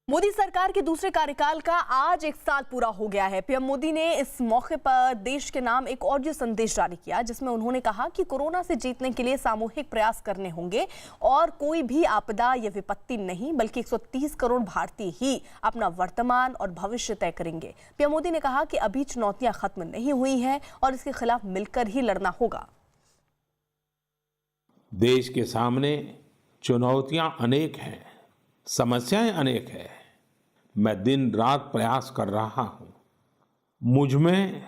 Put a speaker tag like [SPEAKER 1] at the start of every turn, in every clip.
[SPEAKER 1] मोदी सरकार के दूसरे कार्यकाल का आज 1 साल पूरा हो गया है। पीएम मोदी ने इस मौके पर देश के नाम एक ऑडियो संदेश जारी किया, जिसमें उन्होंने कहा कि कोरोना से जीतने के लिए सामूहिक प्रयास करने होंगे और कोई भी आपदा या विपत्ति नहीं, बल्कि 130 करोड़ भारतीय ही अपना वर्तमान और भविष्य तय करेंगे। पीएम मोदी ने कहा कि अभी चुनौतियां खत्म नहीं हुई हैं और इसके खिलाफ मिलकर ही लड़ना होगा।
[SPEAKER 2] देश के सामने चुनौतियां अनेक हैं, समस्याएं अनेक हैं। मैं दिन रात प्रयास कर रहा हूं। मुझ में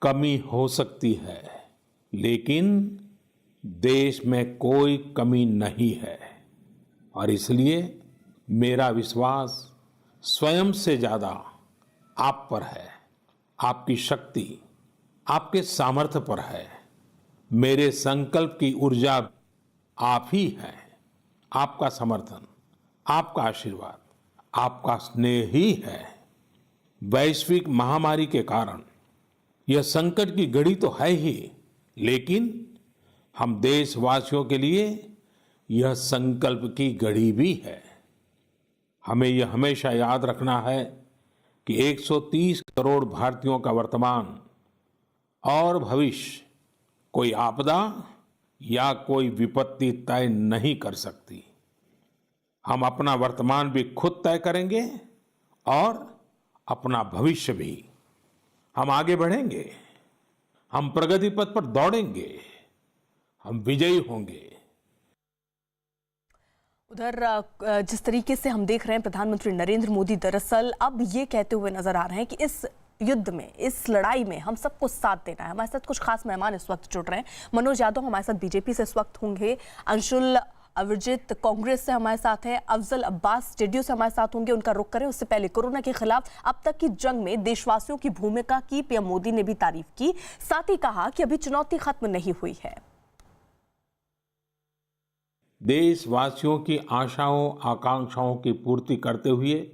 [SPEAKER 2] कमी हो सकती है, लेकिन देश में कोई कमी नहीं है और इसलिए मेरा विश्वास स्वयं से ज्यादा आप पर है, आपकी शक्ति, आपके सामर्थ्य पर है। मेरे संकल्प की ऊर्जा आप ही हैं। आपका समर्थन, आपका आशीर्वाद, आपका स्नेह ही है। वैश्विक महामारी के कारण यह संकट की घड़ी तो है ही, लेकिन हम देशवासियों के लिए यह संकल्प की घड़ी भी है। हमें यह हमेशा याद रखना है कि 130 करोड़ भारतीयों का वर्तमान और भविष्य कोई आपदा या कोई विपत्ति तय नहीं कर सकती। हम अपना वर्तमान भी खुद तय करेंगे और अपना भविष्य भी। हम आगे बढ़ेंगे, हम प्रगति पथ पर दौड़ेंगे, हम विजयी होंगे।
[SPEAKER 1] उधर जिस तरीके से हम देख रहे हैं, प्रधानमंत्री नरेंद्र मोदी दरअसल अब ये कहते हुए नजर आ रहे हैं कि इस युद्ध में, इस लड़ाई में हम सबको साथ देना है। हमारे साथ कुछ खास मेहमान इस वक्त जुड़ रहे हैं। मनोज यादव हमारे साथ बीजेपी से इस वक्त होंगे, अंशुल अविरजित कांग्रेस से हमारे साथ हैं, अफजल अब्बास जेडीयू से हमारे साथ होंगे। उनका रुख करें उससे पहले कोरोना के खिलाफ अब तक की जंग में देशवासियों की भूमिका की पीएम मोदी ने भी तारीफ की, साथ ही कहा कि अभी चुनौती खत्म नहीं हुई है।
[SPEAKER 2] देशवासियों की आशाओं आकांक्षाओं की पूर्ति करते हुए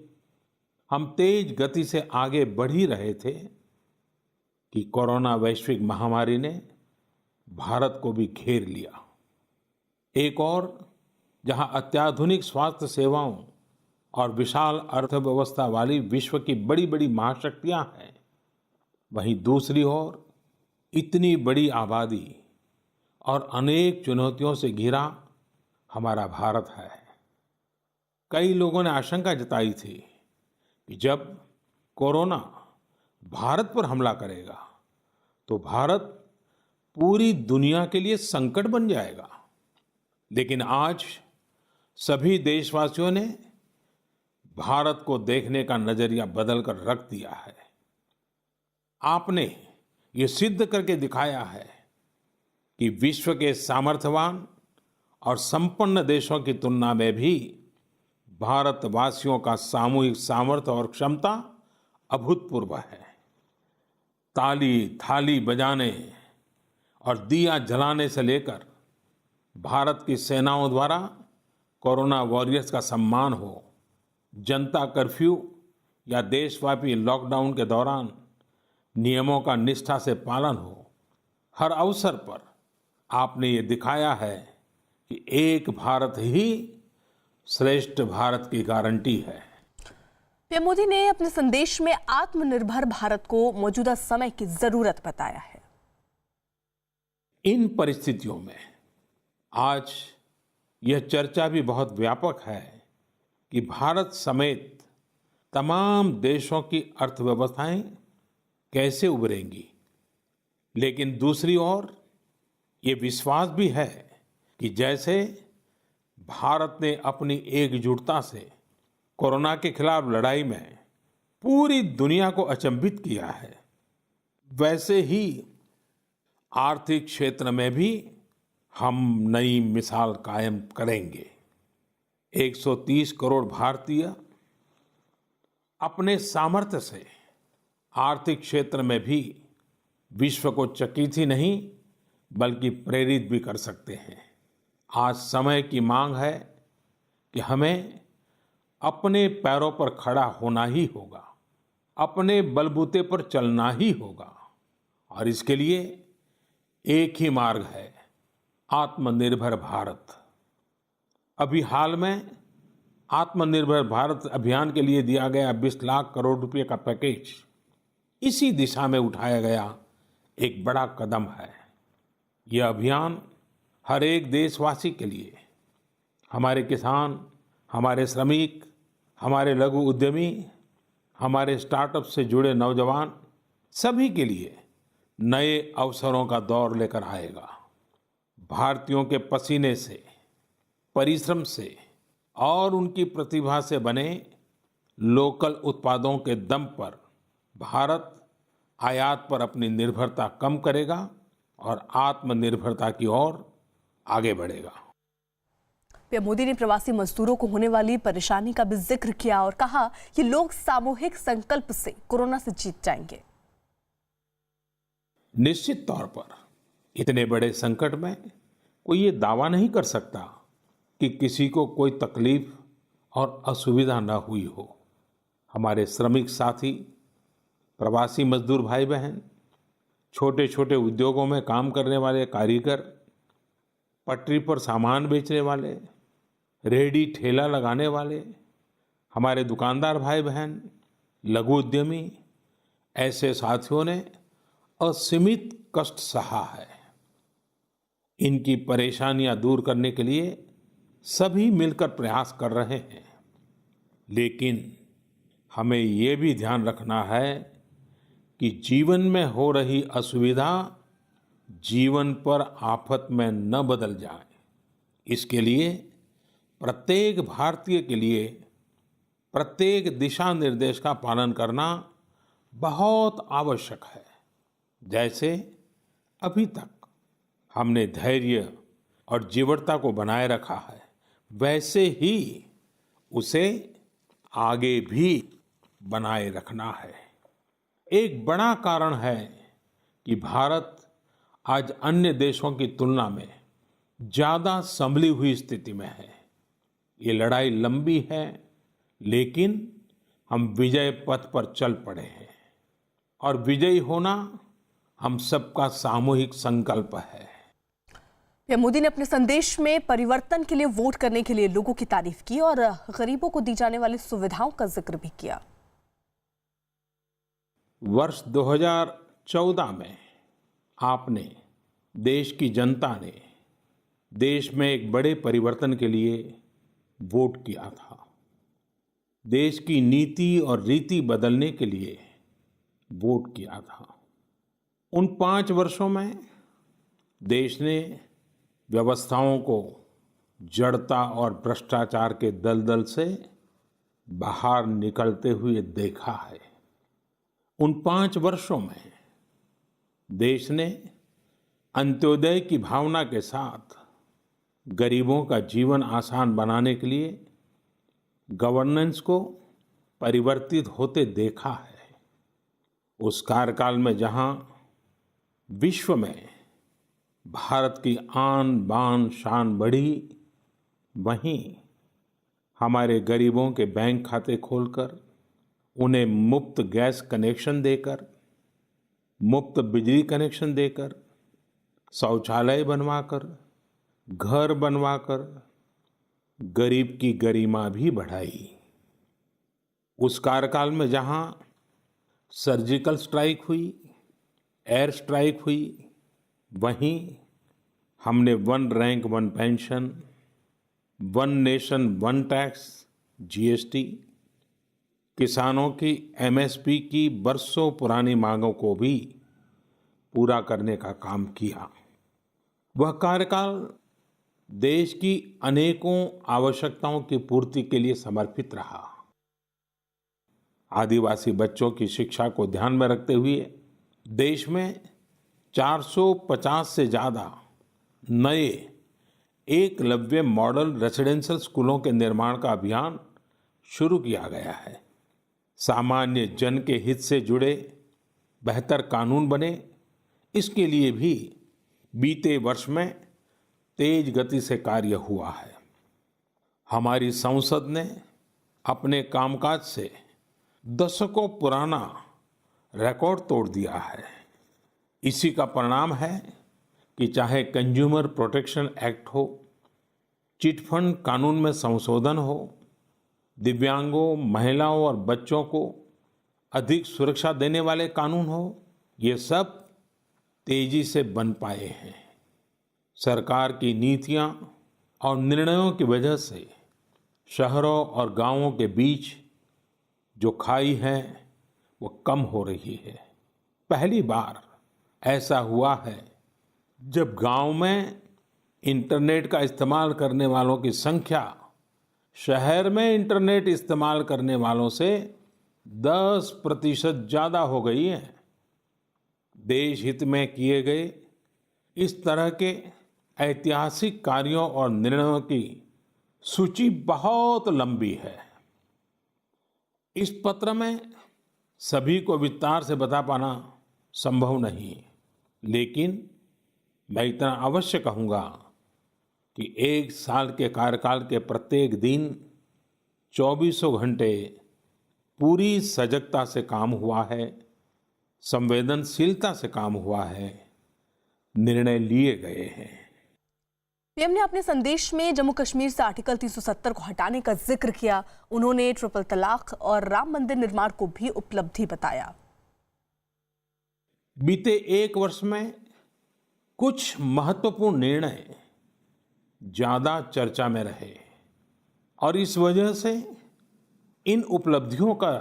[SPEAKER 2] हम तेज गति से आगे बढ़ ही रहे थे कि कोरोना वैश्विक महामारी ने भारत को भी घेर लिया। एक और जहां अत्याधुनिक स्वास्थ्य सेवाओं और विशाल अर्थव्यवस्था वाली विश्व की बड़ी बड़ी महाशक्तियां हैं, वहीं दूसरी ओर इतनी बड़ी आबादी और अनेक चुनौतियों से घिरा हमारा भारत है। कई लोगों ने आशंका जताई थी कि जब कोरोना भारत पर हमला करेगा तो भारत पूरी दुनिया के लिए संकट बन जाएगा, लेकिन आज सभी देशवासियों ने भारत को देखने का नजरिया बदलकर रख दिया है। आपने ये सिद्ध करके दिखाया है कि विश्व के सामर्थ्यवान और संपन्न देशों की तुलना में भी भारतवासियों का सामूहिक सामर्थ्य और क्षमता अभूतपूर्व है। ताली थाली बजाने और दिया जलाने से लेकर भारत की सेनाओं द्वारा कोरोना वॉरियर्स का सम्मान हो, जनता कर्फ्यू या देशव्यापी लॉकडाउन के दौरान नियमों का निष्ठा से पालन हो, हर अवसर पर आपने ये दिखाया है कि एक भारत ही श्रेष्ठ भारत की गारंटी है।
[SPEAKER 1] पीएम मोदी ने अपने संदेश में आत्मनिर्भर भारत को मौजूदा समय की जरूरत बताया है।
[SPEAKER 2] इन परिस्थितियों में आज यह चर्चा भी बहुत व्यापक है कि भारत समेत तमाम देशों की अर्थव्यवस्थाएं कैसे उभरेंगी, लेकिन दूसरी ओर ये विश्वास भी है कि जैसे भारत ने अपनी एकजुटता से कोरोना के खिलाफ लड़ाई में पूरी दुनिया को अचंभित किया है, वैसे ही आर्थिक क्षेत्र में भी हम नई मिसाल कायम करेंगे। 130 करोड़ भारतीय अपने सामर्थ्य से आर्थिक क्षेत्र में भी विश्व को चकित ही नहीं बल्कि प्रेरित भी कर सकते हैं। आज समय की मांग है कि हमें अपने पैरों पर खड़ा होना ही होगा, अपने बलबूते पर चलना ही होगा और इसके लिए एक ही मार्ग है, आत्मनिर्भर भारत। अभी हाल में आत्मनिर्भर भारत अभियान के लिए दिया गया 20 लाख करोड़ रुपए का पैकेज इसी दिशा में उठाया गया एक बड़ा कदम है। यह अभियान हर एक देशवासी के लिए, हमारे किसान, हमारे श्रमिक, हमारे लघु उद्यमी, हमारे स्टार्टअप से जुड़े नौजवान, सभी के लिए नए अवसरों का दौर लेकर आएगा। भारतीयों के पसीने से, परिश्रम से और उनकी प्रतिभा से बने लोकल उत्पादों के दम पर भारत आयात पर अपनी निर्भरता कम करेगा और आत्मनिर्भरता की ओर आगे बढ़ेगा।
[SPEAKER 1] पीएम मोदी ने प्रवासी मजदूरों को होने वाली परेशानी का भी जिक्र किया और कहा कि लोग सामूहिक संकल्प से कोरोना से जीत जाएंगे।
[SPEAKER 2] निश्चित तौर पर इतने बड़े संकट में कोई ये दावा नहीं कर सकता कि किसी को कोई तकलीफ और असुविधा न हुई हो। हमारे श्रमिक साथी, प्रवासी मजदूर भाई बहन, छोटे छोटे उद्योगों में काम करने वाले कारीगर, पटरी पर सामान बेचने वाले, रेहड़ी ठेला लगाने वाले, हमारे दुकानदार भाई बहन, लघु उद्यमी, ऐसे साथियों ने असीमित कष्ट सहा है। इनकी परेशानियां दूर करने के लिए सभी मिलकर प्रयास कर रहे हैं, लेकिन हमें ये भी ध्यान रखना है कि जीवन में हो रही असुविधा जीवन पर आफत में न बदल जाए। इसके लिए प्रत्येक भारतीय के लिए प्रत्येक दिशा निर्देश का पालन करना बहुत आवश्यक है। जैसे अभी तक हमने धैर्य और जीवटता को बनाए रखा है, वैसे ही उसे आगे भी बनाए रखना है। एक बड़ा कारण है कि भारत आज अन्य देशों की तुलना में ज्यादा संभली हुई स्थिति में है। ये लड़ाई लंबी है, लेकिन हम विजय पथ पर चल पड़े हैं और विजयी होना हम सबका सामूहिक संकल्प है।
[SPEAKER 1] पीएम मोदी ने अपने संदेश में परिवर्तन के लिए वोट करने के लिए लोगों की तारीफ की और गरीबों को दी जाने वाली सुविधाओं का जिक्र भी किया।
[SPEAKER 2] वर्ष 2014 में आपने, देश की जनता ने देश में एक बड़े परिवर्तन के लिए वोट किया था। देश की नीति और रीति बदलने के लिए वोट किया था। उन 5 वर्षों में देश ने व्यवस्थाओं को जड़ता और भ्रष्टाचार के दलदल से बाहर निकलते हुए देखा है। उन 5 वर्षों में देश ने अंत्योदय की भावना के साथ गरीबों का जीवन आसान बनाने के लिए गवर्नेंस को परिवर्तित होते देखा है। उस कार्यकाल में जहां विश्व में भारत की आन बान शान बढ़ी, वहीं हमारे गरीबों के बैंक खाते खोलकर, उन्हें मुफ्त गैस कनेक्शन देकर, मुफ्त बिजली कनेक्शन देकर, शौचालय बनवाकर, घर बनवाकर गरीब की गरिमा भी बढ़ाई। उस कार्यकाल में जहां सर्जिकल स्ट्राइक हुई, एयर स्ट्राइक हुई, वहीं हमने 1 rank 1 pension, 1 nation 1 tax, GST, किसानों की एमएसपी की बरसों पुरानी मांगों को भी पूरा करने का काम किया। वह कार्यकाल देश की अनेकों आवश्यकताओं की पूर्ति के लिए समर्पित रहा। आदिवासी बच्चों की शिक्षा को ध्यान में रखते हुए देश में 450 से ज्यादा नए एकलव्य मॉडल रेसिडेंशियल स्कूलों के निर्माण का अभियान शुरू किया गया है। सामान्य जन के हित से जुड़े बेहतर कानून बने, इसके लिए भी बीते वर्ष में तेज गति से कार्य हुआ है। हमारी संसद ने अपने कामकाज से दशकों पुराना रिकॉर्ड तोड़ दिया है। इसी का परिणाम है कि चाहे कंज्यूमर प्रोटेक्शन एक्ट हो, चिट फंड कानून में संशोधन हो, दिव्यांगों, महिलाओं और बच्चों को अधिक सुरक्षा देने वाले कानून हो, ये सब तेजी से बन पाए हैं। सरकार की नीतियां और निर्णयों की वजह से शहरों और गांवों के बीच जो खाई है वो कम हो रही है। पहली बार ऐसा हुआ है जब गांव में इंटरनेट का इस्तेमाल करने वालों की संख्या शहर में इंटरनेट इस्तेमाल करने वालों से 10% ज्यादा हो गई है। देश हित में किए गए इस तरह के ऐतिहासिक कार्यों और निर्णयों की सूची बहुत लंबी है। इस पत्र में सभी को विस्तार से बता पाना संभव नहीं, लेकिन मैं इतना अवश्य कहूंगा कि 1 साल के कार्यकाल के प्रत्येक दिन 24 घंटे पूरी सजगता से काम हुआ है, संवेदनशीलता से काम हुआ है, निर्णय लिए गए हैं।
[SPEAKER 1] पीएम ने अपने संदेश में जम्मू कश्मीर से आर्टिकल 370 को हटाने का जिक्र किया। उन्होंने ट्रिपल तलाक और राम मंदिर निर्माण को भी उपलब्धि बताया।
[SPEAKER 2] बीते 1 वर्ष में कुछ महत्वपूर्ण निर्णय ज्यादा चर्चा में रहे और इस वजह से इन उपलब्धियों का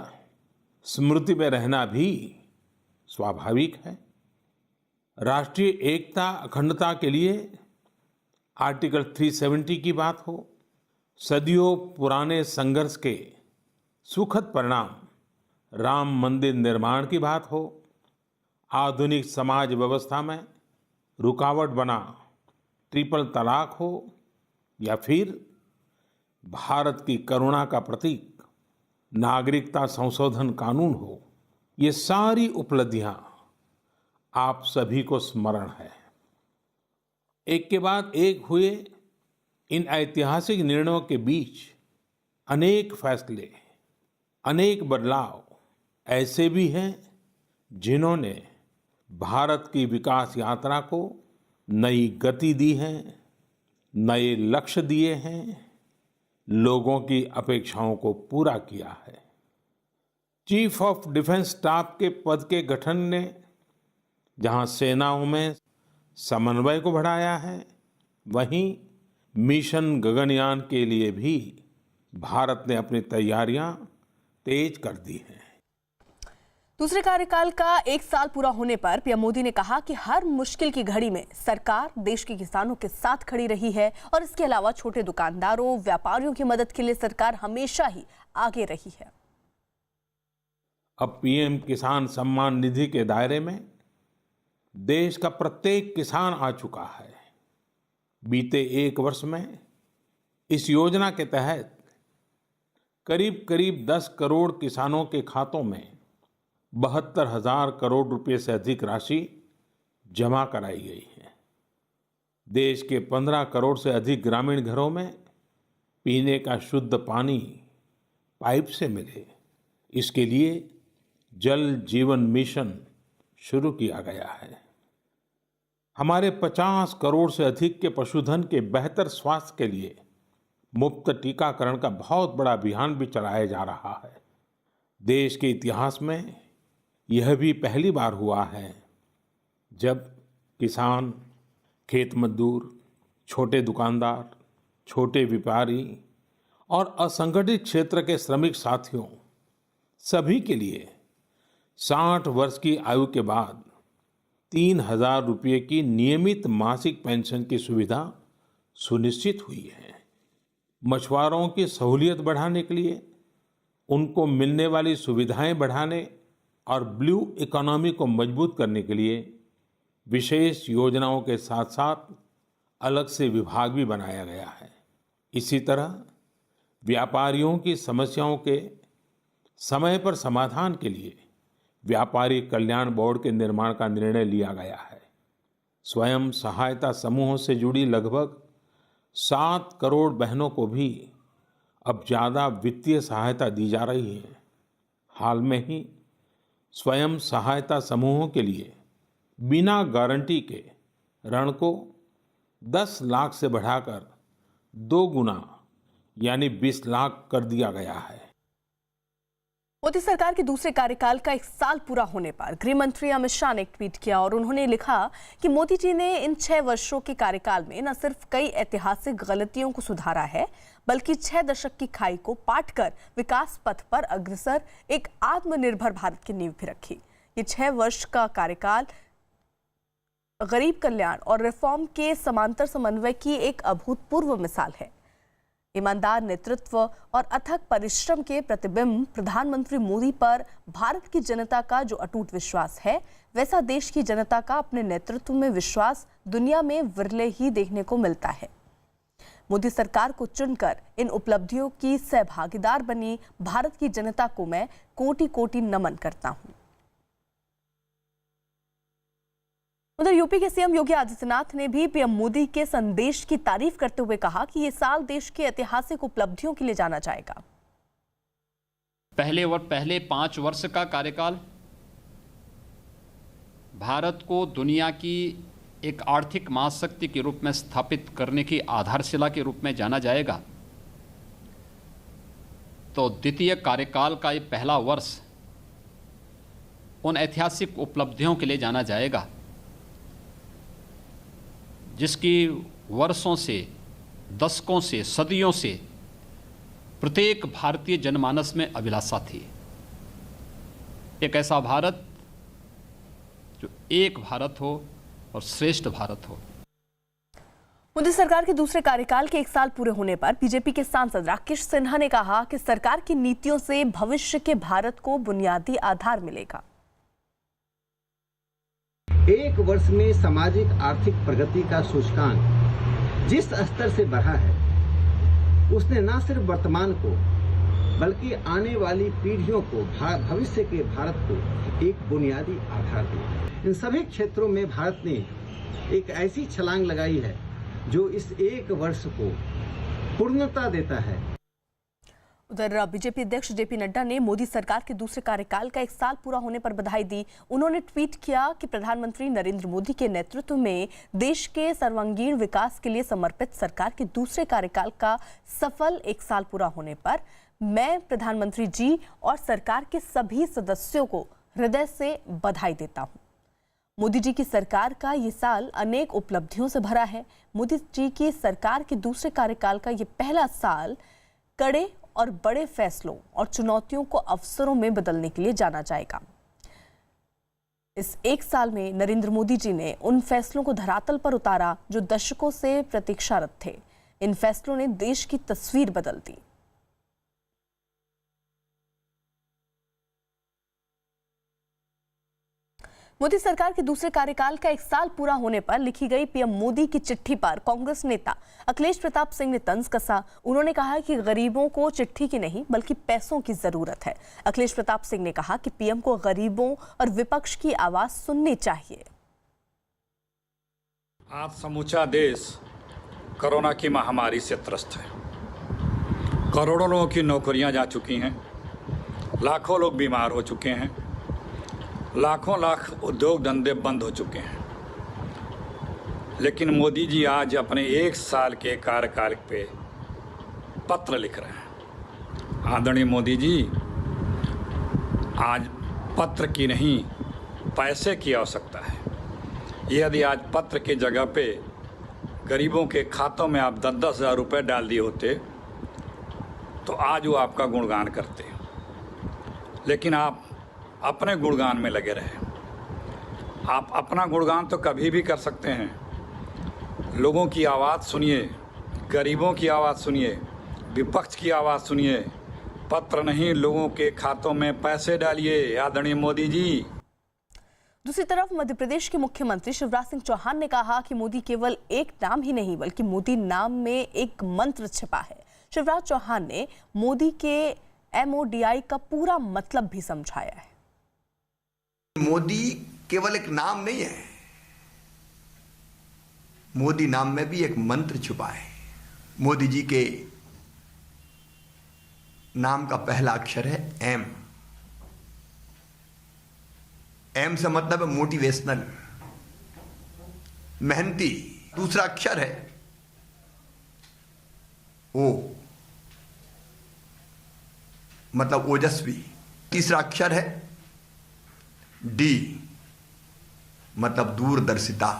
[SPEAKER 2] स्मृति में रहना भी स्वाभाविक है। राष्ट्रीय एकता अखंडता के लिए आर्टिकल 370 की बात हो, सदियों पुराने संघर्ष के सुखद परिणाम राम मंदिर निर्माण की बात हो, आधुनिक समाज व्यवस्था में रुकावट बना ट्रिपल तलाक हो या फिर भारत की करुणा का प्रतीक नागरिकता संशोधन कानून हो, ये सारी उपलब्धियां आप सभी को स्मरण है। एक के बाद एक हुए इन ऐतिहासिक निर्णयों के बीच अनेक फैसले, अनेक बदलाव ऐसे भी हैं जिन्होंने भारत की विकास यात्रा को नई गति दी है, नए लक्ष्य दिए हैं, लोगों की अपेक्षाओं को पूरा किया है। चीफ ऑफ डिफेंस स्टाफ के पद के गठन ने जहां सेनाओं में समन्वय को बढ़ाया है, वहीं मिशन गगनयान के लिए भी भारत ने अपनी तैयारियां तेज कर दी हैं।
[SPEAKER 1] दूसरे कार्यकाल का 1 साल पूरा होने पर पीएम मोदी ने कहा कि हर मुश्किल की घड़ी में सरकार देश के किसानों के साथ खड़ी रही है और इसके अलावा छोटे दुकानदारों, व्यापारियों की मदद के लिए सरकार हमेशा ही आगे रही है।
[SPEAKER 2] अब पीएम किसान सम्मान निधि के दायरे में देश का प्रत्येक किसान आ चुका है। बीते 1 वर्ष में इस योजना के तहत करीब 10 करोड़ किसानों के खातों में 72,000 करोड़ रुपए से अधिक राशि जमा कराई गई है। देश के 15 करोड़ से अधिक ग्रामीण घरों में पीने का शुद्ध पानी पाइप से मिले, इसके लिए जल जीवन मिशन शुरू किया गया है। हमारे 50 करोड़ से अधिक के पशुधन के बेहतर स्वास्थ्य के लिए मुफ्त टीकाकरण का बहुत बड़ा अभियान भी चलाया जा रहा है। देश के इतिहास में यह भी पहली बार हुआ है जब किसान, खेत मजदूर, छोटे दुकानदार, छोटे व्यापारी और असंगठित क्षेत्र के श्रमिक साथियों सभी के लिए 60 वर्ष की आयु के बाद 3,000 रुपये की नियमित मासिक पेंशन की सुविधा सुनिश्चित हुई है। मछुआरों की सहूलियत बढ़ाने के लिए, उनको मिलने वाली सुविधाएं बढ़ाने और ब्लू इकोनॉमी को मजबूत करने के लिए विशेष योजनाओं के साथ साथ अलग से विभाग भी बनाया गया है। इसी तरह व्यापारियों की समस्याओं के समय पर समाधान के लिए व्यापारी कल्याण बोर्ड के निर्माण का निर्णय लिया गया है। स्वयं सहायता समूहों से जुड़ी लगभग 7 करोड़ बहनों को भी अब ज़्यादा वित्तीय सहायता दी जा रही है। हाल में ही स्वयं सहायता समूहों के लिए बिना गारंटी के ऋण को 10 लाख से बढ़ाकर 2 गुना यानी 20 लाख कर दिया गया है।
[SPEAKER 1] मोदी सरकार के दूसरे कार्यकाल का 1 साल पूरा होने पर गृह मंत्री अमित शाह ने एक ट्वीट किया और उन्होंने लिखा कि मोदी जी ने इन 6 वर्षों के कार्यकाल में न सिर्फ कई ऐतिहासिक गलतियों को सुधारा है, बल्कि 6 दशक की खाई को पाट कर विकास पथ पर अग्रसर एक आत्मनिर्भर भारत की नींव भी रखी। ये 6 वर्ष का कार्यकाल गरीब कल्याण और रिफॉर्म के समांतर समन्वय की एक अभूतपूर्व मिसाल है। ईमानदार नेतृत्व और अथक परिश्रम के प्रतिबिंब प्रधानमंत्री मोदी पर भारत की जनता का जो अटूट विश्वास है, वैसा देश की जनता का अपने नेतृत्व में विश्वास दुनिया में विरले ही देखने को मिलता है। मोदी सरकार को चुनकर इन उपलब्धियों की सहभागीदार बनी भारत की जनता को मैं कोटि कोटि नमन करता हूं। उधर यूपी के सीएम योगी आदित्यनाथ ने भी पीएम मोदी के संदेश की तारीफ करते हुए कहा कि ये साल देश की ऐतिहासिक उपलब्धियों के लिए जाना जाएगा।
[SPEAKER 3] पहले 5 वर्ष का कार्यकाल भारत को दुनिया की एक आर्थिक महाशक्ति के रूप में स्थापित करने की आधारशिला के रूप में जाना जाएगा, तो द्वितीय कार्यकाल का ये पहला वर्ष उन ऐतिहासिक उपलब्धियों के लिए जाना जाएगा जिसकी वर्षों से, दशकों से, सदियों से प्रत्येक भारतीय जनमानस में अभिलाषा थी। एक ऐसा भारत जो एक भारत हो और श्रेष्ठ भारत हो।
[SPEAKER 1] मोदी सरकार के दूसरे कार्यकाल के 1 साल पूरे होने पर बीजेपी के सांसद राकेश सिन्हा ने कहा कि सरकार की नीतियों से भविष्य के भारत को बुनियादी आधार मिलेगा।
[SPEAKER 4] 1 वर्ष में सामाजिक आर्थिक प्रगति का सूचकांक जिस स्तर से बढ़ा है, उसने न सिर्फ वर्तमान को बल्कि आने वाली पीढ़ियों को, भविष्य के भारत को एक बुनियादी आधार दिया। इन सभी क्षेत्रों में भारत ने एक ऐसी छलांग लगाई है जो इस 1 वर्ष को पूर्णता देता है।
[SPEAKER 1] उधर बीजेपी अध्यक्ष जेपी नड्डा ने मोदी सरकार के दूसरे कार्यकाल का 1 साल पूरा होने पर बधाई दी। उन्होंने ट्वीट किया कि प्रधानमंत्री नरेंद्र मोदी के नेतृत्व में देश के सर्वांगीण विकास के लिए समर्पित सरकार के दूसरे कार्यकाल का सफल 1 साल पूरा होने पर मैं प्रधानमंत्री जी और सरकार के सभी सदस्यों को हृदय से बधाई देता हूं। मोदी जी की सरकार का ये साल अनेक उपलब्धियों से भरा है। मोदी जी की सरकार के दूसरे कार्यकाल का ये पहला साल कड़े और बड़े फैसलों और चुनौतियों को अवसरों में बदलने के लिए जाना जाएगा। इस 1 साल में नरेंद्र मोदी जी ने उन फैसलों को धरातल पर उतारा जो दशकों से प्रतीक्षारत थे। इन फैसलों ने देश की तस्वीर बदल दी। मोदी सरकार के दूसरे कार्यकाल का 1 साल पूरा होने पर लिखी गई पीएम मोदी की चिट्ठी पर कांग्रेस नेता अखिलेश प्रताप सिंह ने तंज कसा। उन्होंने कहा कि गरीबों को चिट्ठी की नहीं बल्कि पैसों की जरूरत है। अखिलेश प्रताप सिंह ने कहा कि पीएम को गरीबों और विपक्ष की आवाज सुननी चाहिए।
[SPEAKER 5] आज समूचा देश कोरोना की महामारी से त्रस्त है। करोड़ों लोगों की नौकरियां जा चुकी हैं, लाखों लोग बीमार हो चुके हैं, लाखों लाख उद्योग धंधे बंद हो चुके हैं। लेकिन मोदी जी आज अपने 1 साल के कार्यकाल पे पत्र लिख रहे हैं। आदरणीय मोदी जी, आज पत्र की नहीं पैसे की आवश्यकता है। यदि आज पत्र की जगह पे गरीबों के खातों में आप 10-10 हज़ार रुपये डाल दिए होते तो आज वो आपका गुणगान करते, लेकिन आप अपने गुणगान में लगे रहे। आप अपना गुणगान तो कभी भी कर सकते हैं। लोगों की आवाज़ सुनिए, गरीबों की आवाज़ सुनिए, विपक्ष की आवाज़ सुनिए। पत्र नहीं, लोगों के खातों में पैसे डालिए आदरणीय मोदी जी।
[SPEAKER 1] दूसरी तरफ मध्य प्रदेश के मुख्यमंत्री शिवराज सिंह चौहान ने कहा कि मोदी केवल एक नाम ही नहीं बल्कि मोदी नाम में एक मंत्र छिपा है। शिवराज चौहान ने मोदी के MODI का पूरा मतलब भी समझाया है।
[SPEAKER 6] मोदी केवल एक नाम नहीं है, मोदी नाम में भी एक मंत्र छुपा है। मोदी जी के नाम का पहला अक्षर है M। M से मतलब है मोटिवेशनल, मेहनती। दूसरा अक्षर है O, मतलब ओजस्वी। तीसरा अक्षर है डी, मतलब दूरदर्शिता,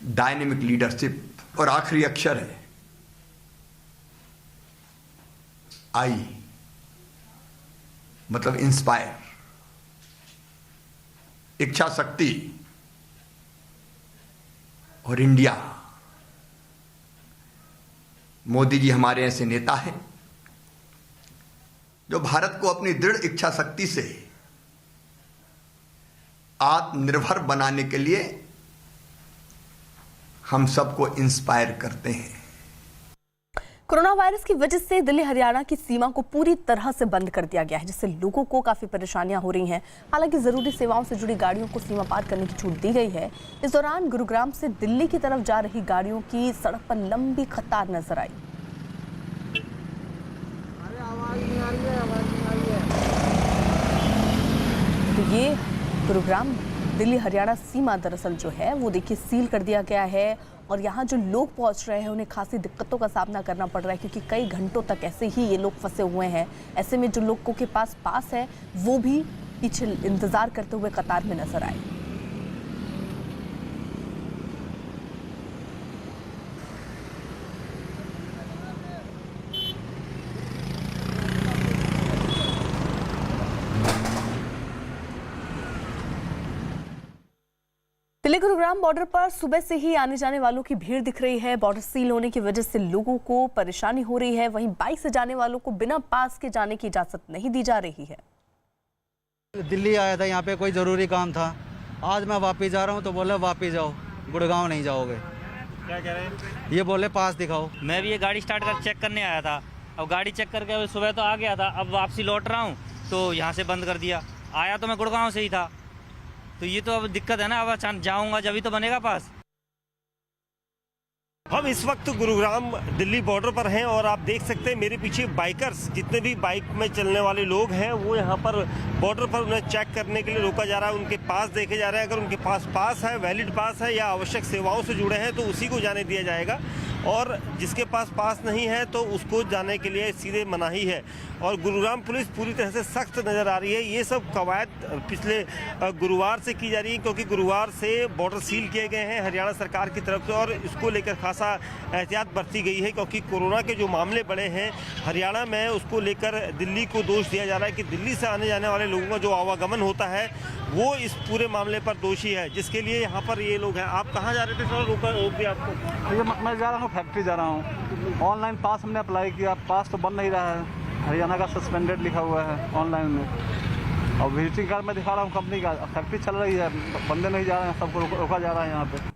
[SPEAKER 6] डायनेमिक लीडरशिप। और आखिरी अक्षर है आई, मतलब इंस्पायर, इच्छा शक्ति और इंडिया। मोदी जी हमारे ऐसे नेता हैं जो भारत को अपनी दृढ़ इच्छा शक्ति से आत्मनिर्भर बनाने के लिए हम सबको इंस्पायर करते हैं।
[SPEAKER 1] कोरोना वायरस की वजह से दिल्ली हरियाणा की सीमा को पूरी तरह से बंद कर दिया गया है, जिससे लोगों को काफी परेशानियां हो रही हैं। हालांकि जरूरी सेवाओं से जुड़ी गाड़ियों को सीमा पार करने की छूट दी गई है। इस दौरान गुरुग्राम से दिल्ली की तरफ जा रही गाड़ियों की सड़क पर लंबी कतार नजर आई। तो ये गुरुग्राम दिल्ली हरियाणा सीमा दरअसल जो है वो देखिए सील कर दिया गया है, और यहाँ जो लोग पहुँच रहे हैं उन्हें खासी दिक्कतों का सामना करना पड़ रहा है, क्योंकि कई घंटों तक ऐसे ही ये लोग फंसे हुए हैं। ऐसे में जो लोगों के पास पास है वो भी पीछे इंतजार करते हुए कतार में नजर आए। दिल्ली गुरुग्राम बॉर्डर पर सुबह से ही आने जाने वालों की भीड़ दिख रही है। बॉर्डर सील होने की वजह से लोगों को परेशानी हो रही है। वहीं बाइक से जाने वालों को बिना पास के जाने की इजाजत नहीं दी जा रही है।
[SPEAKER 7] दिल्ली आया था, यहाँ पे कोई ज़रूरी काम था। आज मैं वापस जा रहा हूँ तो बोले वापस जाओ, गुड़गांव नहीं जाओगे।
[SPEAKER 8] क्या कह रहे हैं?
[SPEAKER 7] ये बोले पास दिखाओ।
[SPEAKER 8] मैं भी ये गाड़ी स्टार्ट कर चेक करने आया था। अब गाड़ी चेक करके सुबह तो आ गया था, अब वापसी लौट रहा हूँ तो यहाँ से बंद कर दिया। आया तो मैं गुड़गांव से ही था, तो ये तो अब दिक्कत है ना। अब जाऊँगा जब ही तो बनेगा पास।
[SPEAKER 9] हम इस वक्त गुरुग्राम दिल्ली बॉर्डर पर हैं और आप देख सकते हैं मेरे पीछे बाइकर्स, जितने भी बाइक में चलने वाले लोग हैं वो यहाँ पर बॉर्डर पर उन्हें चेक करने के लिए रोका जा रहा है। उनके पास देखे जा रहे हैं, अगर उनके पास पास है, वैलिड पास है या आवश्यक सेवाओं से जुड़े हैं तो उसी को जाने दिया जाएगा, और जिसके पास पास नहीं है तो उसको जाने के लिए सीधे मनाही है। और गुरुग्राम पुलिस पूरी तरह से सख्त नज़र आ रही है। ये सब कवायद पिछले गुरुवार से की जा रही है, क्योंकि गुरुवार से बॉर्डर सील किए गए हैं हरियाणा सरकार की तरफ से, और इसको लेकर खासा एहतियात बरती गई है, क्योंकि कोरोना के जो मामले बढ़े हैं हरियाणा में उसको लेकर दिल्ली को दोष दिया जा रहा है कि दिल्ली से आने जाने वाले लोगों का जो आवागमन होता है वो इस पूरे मामले पर दोषी है, जिसके लिए यहाँ पर ये लोग हैं। आप कहाँ जा रहे थे सर? रोक दिया आपको?
[SPEAKER 7] मैं जा रहा हूँ फैक्ट्री जा रहा हूँ। ऑनलाइन पास हमने अप्लाई किया, पास तो बन नहीं रहा है। हरियाणा का सस्पेंडेड लिखा हुआ है ऑनलाइन में, और विजिटिंग कार्ड में दिखा रहा हूँ कंपनी का। फैक्ट्री चल रही है, बंदे नहीं जा रहे हैं, सबको रोका जा रहा है यहाँ पे।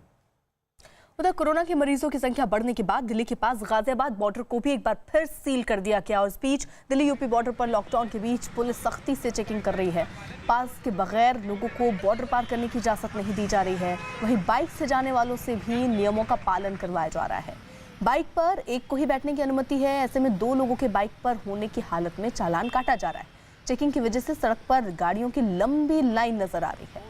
[SPEAKER 1] उधर कोरोना के मरीजों की संख्या बढ़ने के बाद दिल्ली के पास गाजियाबाद बॉर्डर को भी एक बार फिर सील कर दिया गया, और इस बीच दिल्ली यूपी बॉर्डर पर लॉकडाउन के बीच पुलिस सख्ती से चेकिंग कर रही है। पास के बगैर लोगों को बॉर्डर पार करने की इजाजत नहीं दी जा रही है। वहीं बाइक से जाने वालों से भी नियमों का पालन करवाया जा रहा है। बाइक पर एक को ही बैठने की अनुमति है। ऐसे में 2 लोगों के बाइक पर होने की हालत में चालान काटा जा रहा है। चेकिंग की वजह से सड़क पर गाड़ियों की लंबी लाइन नजर आ रही है।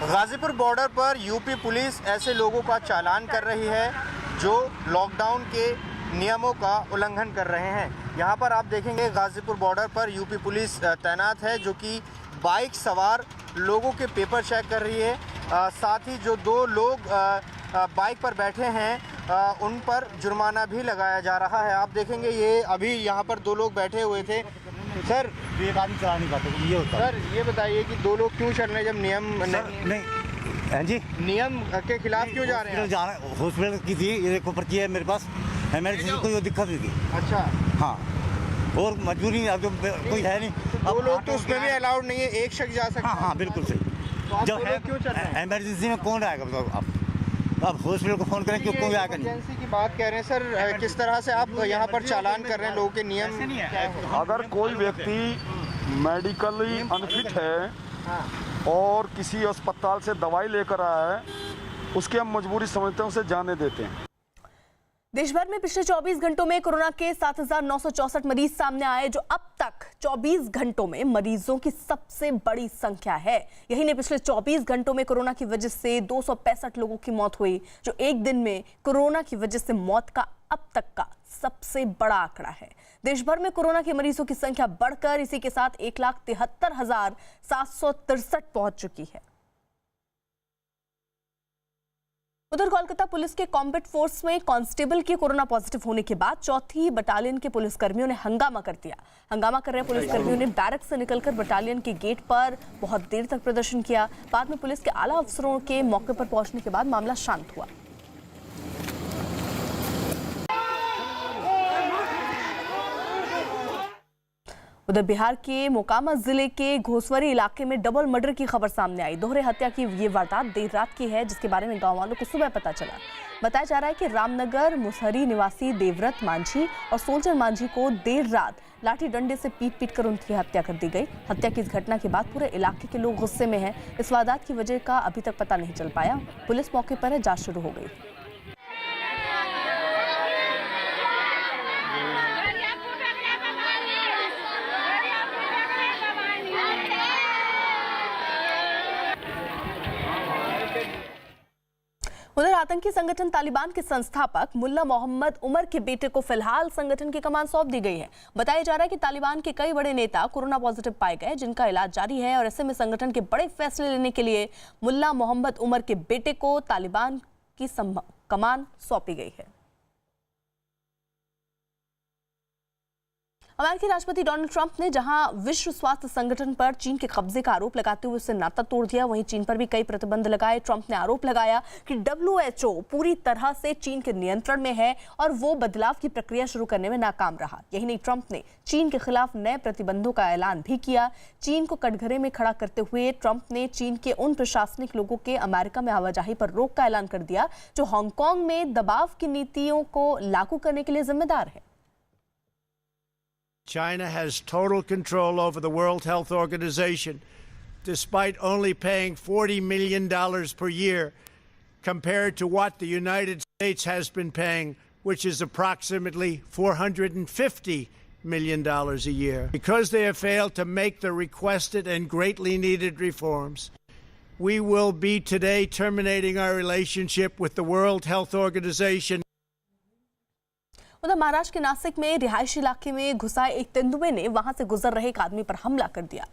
[SPEAKER 10] गाजीपुर बॉर्डर पर यूपी पुलिस ऐसे लोगों का चालान कर रही है जो लॉकडाउन के नियमों का उल्लंघन कर रहे हैं। यहाँ पर आप देखेंगे गाजीपुर बॉर्डर पर यूपी पुलिस तैनात है, जो कि बाइक सवार लोगों के पेपर चेक कर रही है। साथ ही जो 2 लोग बाइक पर बैठे हैं उन पर जुर्माना भी लगाया जा रहा है। आप देखेंगे ये अभी यहाँ पर 2 लोग बैठे हुए थे। सर
[SPEAKER 7] एक आदमी चला नहीं पाते, ये होता है।
[SPEAKER 10] सर ये बताइए कि 2 लोग क्यों चल रहे हैं जब नियम
[SPEAKER 7] नहीं हैं जी,
[SPEAKER 10] नियम के खिलाफ क्यों जा रहे हैं?
[SPEAKER 7] हॉस्पिटल की थी, ये देखो पर्ची है मेरे पास, इमरजेंसी कोई दिक्कत नहीं थी।
[SPEAKER 10] अच्छा,
[SPEAKER 7] हाँ, और मजबूरी अब कोई है नहीं।
[SPEAKER 10] 2 लोग तो उसमें भी अलाउड नहीं है, एक शख्स जा सकता है।
[SPEAKER 7] हाँ, बिल्कुल सही।
[SPEAKER 10] तो जब है क्यों चल रहे हैं?
[SPEAKER 7] इमरजेंसी में कौन आएगा बताओ आप हॉस्पिटल को फोन करें क्यों कोई आएगा नहीं।
[SPEAKER 10] इमरजेंसी की बात कह रहे हैं सर, किस तरह से आप यहाँ पर चालान कर रहे हैं? लोगों के नियम क्या है?
[SPEAKER 11] अगर कोई व्यक्ति मेडिकली अनफिट है और किसी अस्पताल से दवाई लेकर आया है, उसकी हम मजबूरी समझते हैं, उसे जाने देते हैं।
[SPEAKER 1] देश भर में पिछले 24 घंटों में कोरोना के 7,964 मरीज सामने आए, जो अब तक 24 घंटों में मरीजों की सबसे बड़ी संख्या है। यही नहीं, पिछले 24 घंटों में कोरोना की वजह से 265 लोगों की मौत हुई, जो एक दिन में कोरोना की वजह से मौत का अब तक का सबसे बड़ा आंकड़ा है। देश भर में कोरोना के मरीजों की संख्या बढ़कर इसी के साथ 1,73,763 पहुंच चुकी है। उधर कोलकाता पुलिस के कॉम्बैट फोर्स में कांस्टेबल के कोरोना पॉजिटिव होने के बाद 4थी बटालियन के पुलिसकर्मियों ने हंगामा कर दिया। हंगामा कर रहे पुलिसकर्मियों ने बैरक से निकलकर बटालियन के गेट पर बहुत देर तक प्रदर्शन किया। बाद में पुलिस के आला अफसरों के मौके पर पहुंचने के बाद मामला शांत हुआ। उधर बिहार के मोकामा जिले के घोसवरी इलाके में डबल मर्डर की खबर सामने आई। दोहरे हत्या की ये वारदात देर रात की है, जिसके बारे में गांव वालों को सुबह पता चला। बताया जा रहा है कि रामनगर मुसहरी निवासी देवव्रत मांझी और सोल्जर मांझी को देर रात लाठी डंडे से पीट कर उनकी हत्या कर दी गई। हत्या की इस घटना के बाद पूरे इलाके के लोग गुस्से में हैं। इस वारदात की वजह का अभी तक पता नहीं चल पाया। पुलिस मौके पर है, जांच शुरू हो गई। उधर आतंकी संगठन तालिबान के संस्थापक मुल्ला मोहम्मद उमर के बेटे को फिलहाल संगठन की कमान सौंप दी गई है। बताया जा रहा है कि तालिबान के कई बड़े नेता कोरोना पॉजिटिव पाए गए, जिनका इलाज जारी है और ऐसे में संगठन के बड़े फैसले लेने के लिए मुल्ला मोहम्मद उमर के बेटे को तालिबान की कमान सौंपी गई है। अमेरिकी राष्ट्रपति डोनाल्ड ट्रंप ने जहां विश्व स्वास्थ्य संगठन पर चीन के कब्जे का आरोप लगाते हुए उससे नाता तोड़ दिया, वहीं चीन पर भी कई प्रतिबंध लगाए। ट्रंप ने आरोप लगाया कि WHO पूरी तरह से चीन के नियंत्रण में है और वो बदलाव की प्रक्रिया शुरू करने में नाकाम रहा। यही नहीं, ट्रंप ने चीन के खिलाफ नए प्रतिबंधों का ऐलान भी किया। चीन को कटघरे में खड़ा करते हुए ट्रंप ने चीन के उन प्रशासनिक लोगों के अमेरिका में आवाजाही पर रोक का ऐलान कर दिया जो हांगकांग में दबाव की नीतियों को लागू करने के लिए जिम्मेदार है।
[SPEAKER 12] China has total control over the World Health Organization, despite only paying $40 million per year compared to what the United States has been paying, which is approximately $450 million a year. Because they have failed to make the requested and greatly needed reforms, we will be today terminating our relationship with the World Health Organization.
[SPEAKER 1] उधर महाराष्ट्र के नासिक में रिहायशी इलाके में घुसाए एक तेंदुए ने वहां से गुजर रहे एक आदमी पर हमला कर दिया।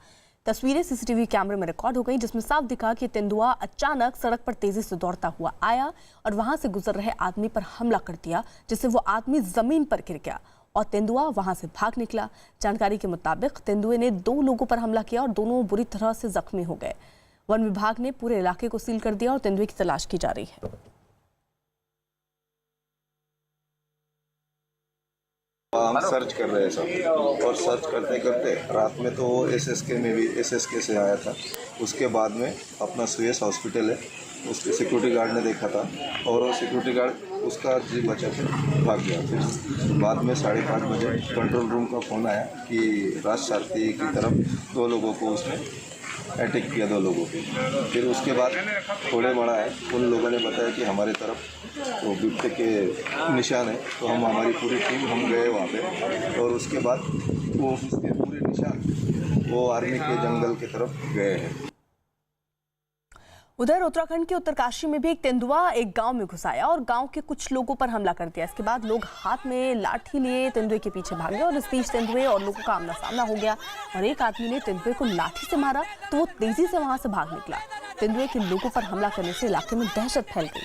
[SPEAKER 1] तस्वीरें सीसीटीवी कैमरे में रिकॉर्ड हो गई, जिसमें साफ दिखा कि तेंदुआ अचानक सड़क पर तेजी से दौड़ता हुआ आया और वहां से गुजर रहे आदमी पर हमला कर दिया, जिससे वो आदमी जमीन पर गिर गया और तेंदुआ वहां से भाग निकला। जानकारी के मुताबिक तेंदुए ने 2 लोगों पर हमला किया और दोनों बुरी तरह से जख्मी हो गए। वन विभाग ने पूरे इलाके को सील कर दिया और तेंदुए की तलाश की जा रही है।
[SPEAKER 13] हम सर्च कर रहे हैं सब, और सर्च करते करते रात में तो SSK में भी SSK से आया था। उसके बाद में अपना सुयस हॉस्पिटल है, उसके सिक्योरिटी गार्ड ने देखा था और वो सिक्योरिटी गार्ड उसका जी बचा के भाग गया। फिर बाद में 5:30 बजे कंट्रोल रूम का फ़ोन आया कि राज शार्ती की तरफ 2 लोगों को उसने अटैक किया, 2 लोगों को। फिर उसके बाद थोड़े बड़ा है, उन लोगों ने बताया कि हमारे तरफ तो बिबटे के निशान है, तो हम हमारी पूरी टीम हम गए वहाँ पे और उसके बाद वो उसके पूरे निशान वो आर्मी के जंगल की तरफ गए हैं।
[SPEAKER 1] उधर उत्तराखंड के उत्तरकाशी में भी एक तेंदुआ एक गांव में घुस आया और गांव के कुछ लोगों पर हमला कर दिया। इसके बाद लोग हाथ में लाठी लिए तेंदुए के पीछे भागे और इस बीच तेंदुए और लोगों का आमना सामना हो गया और एक आदमी ने तेंदुए को लाठी से मारा तो वो तेजी से वहां से भाग निकला। तेंदुए के लोगों पर हमला करने से इलाके में दहशत फैल गई।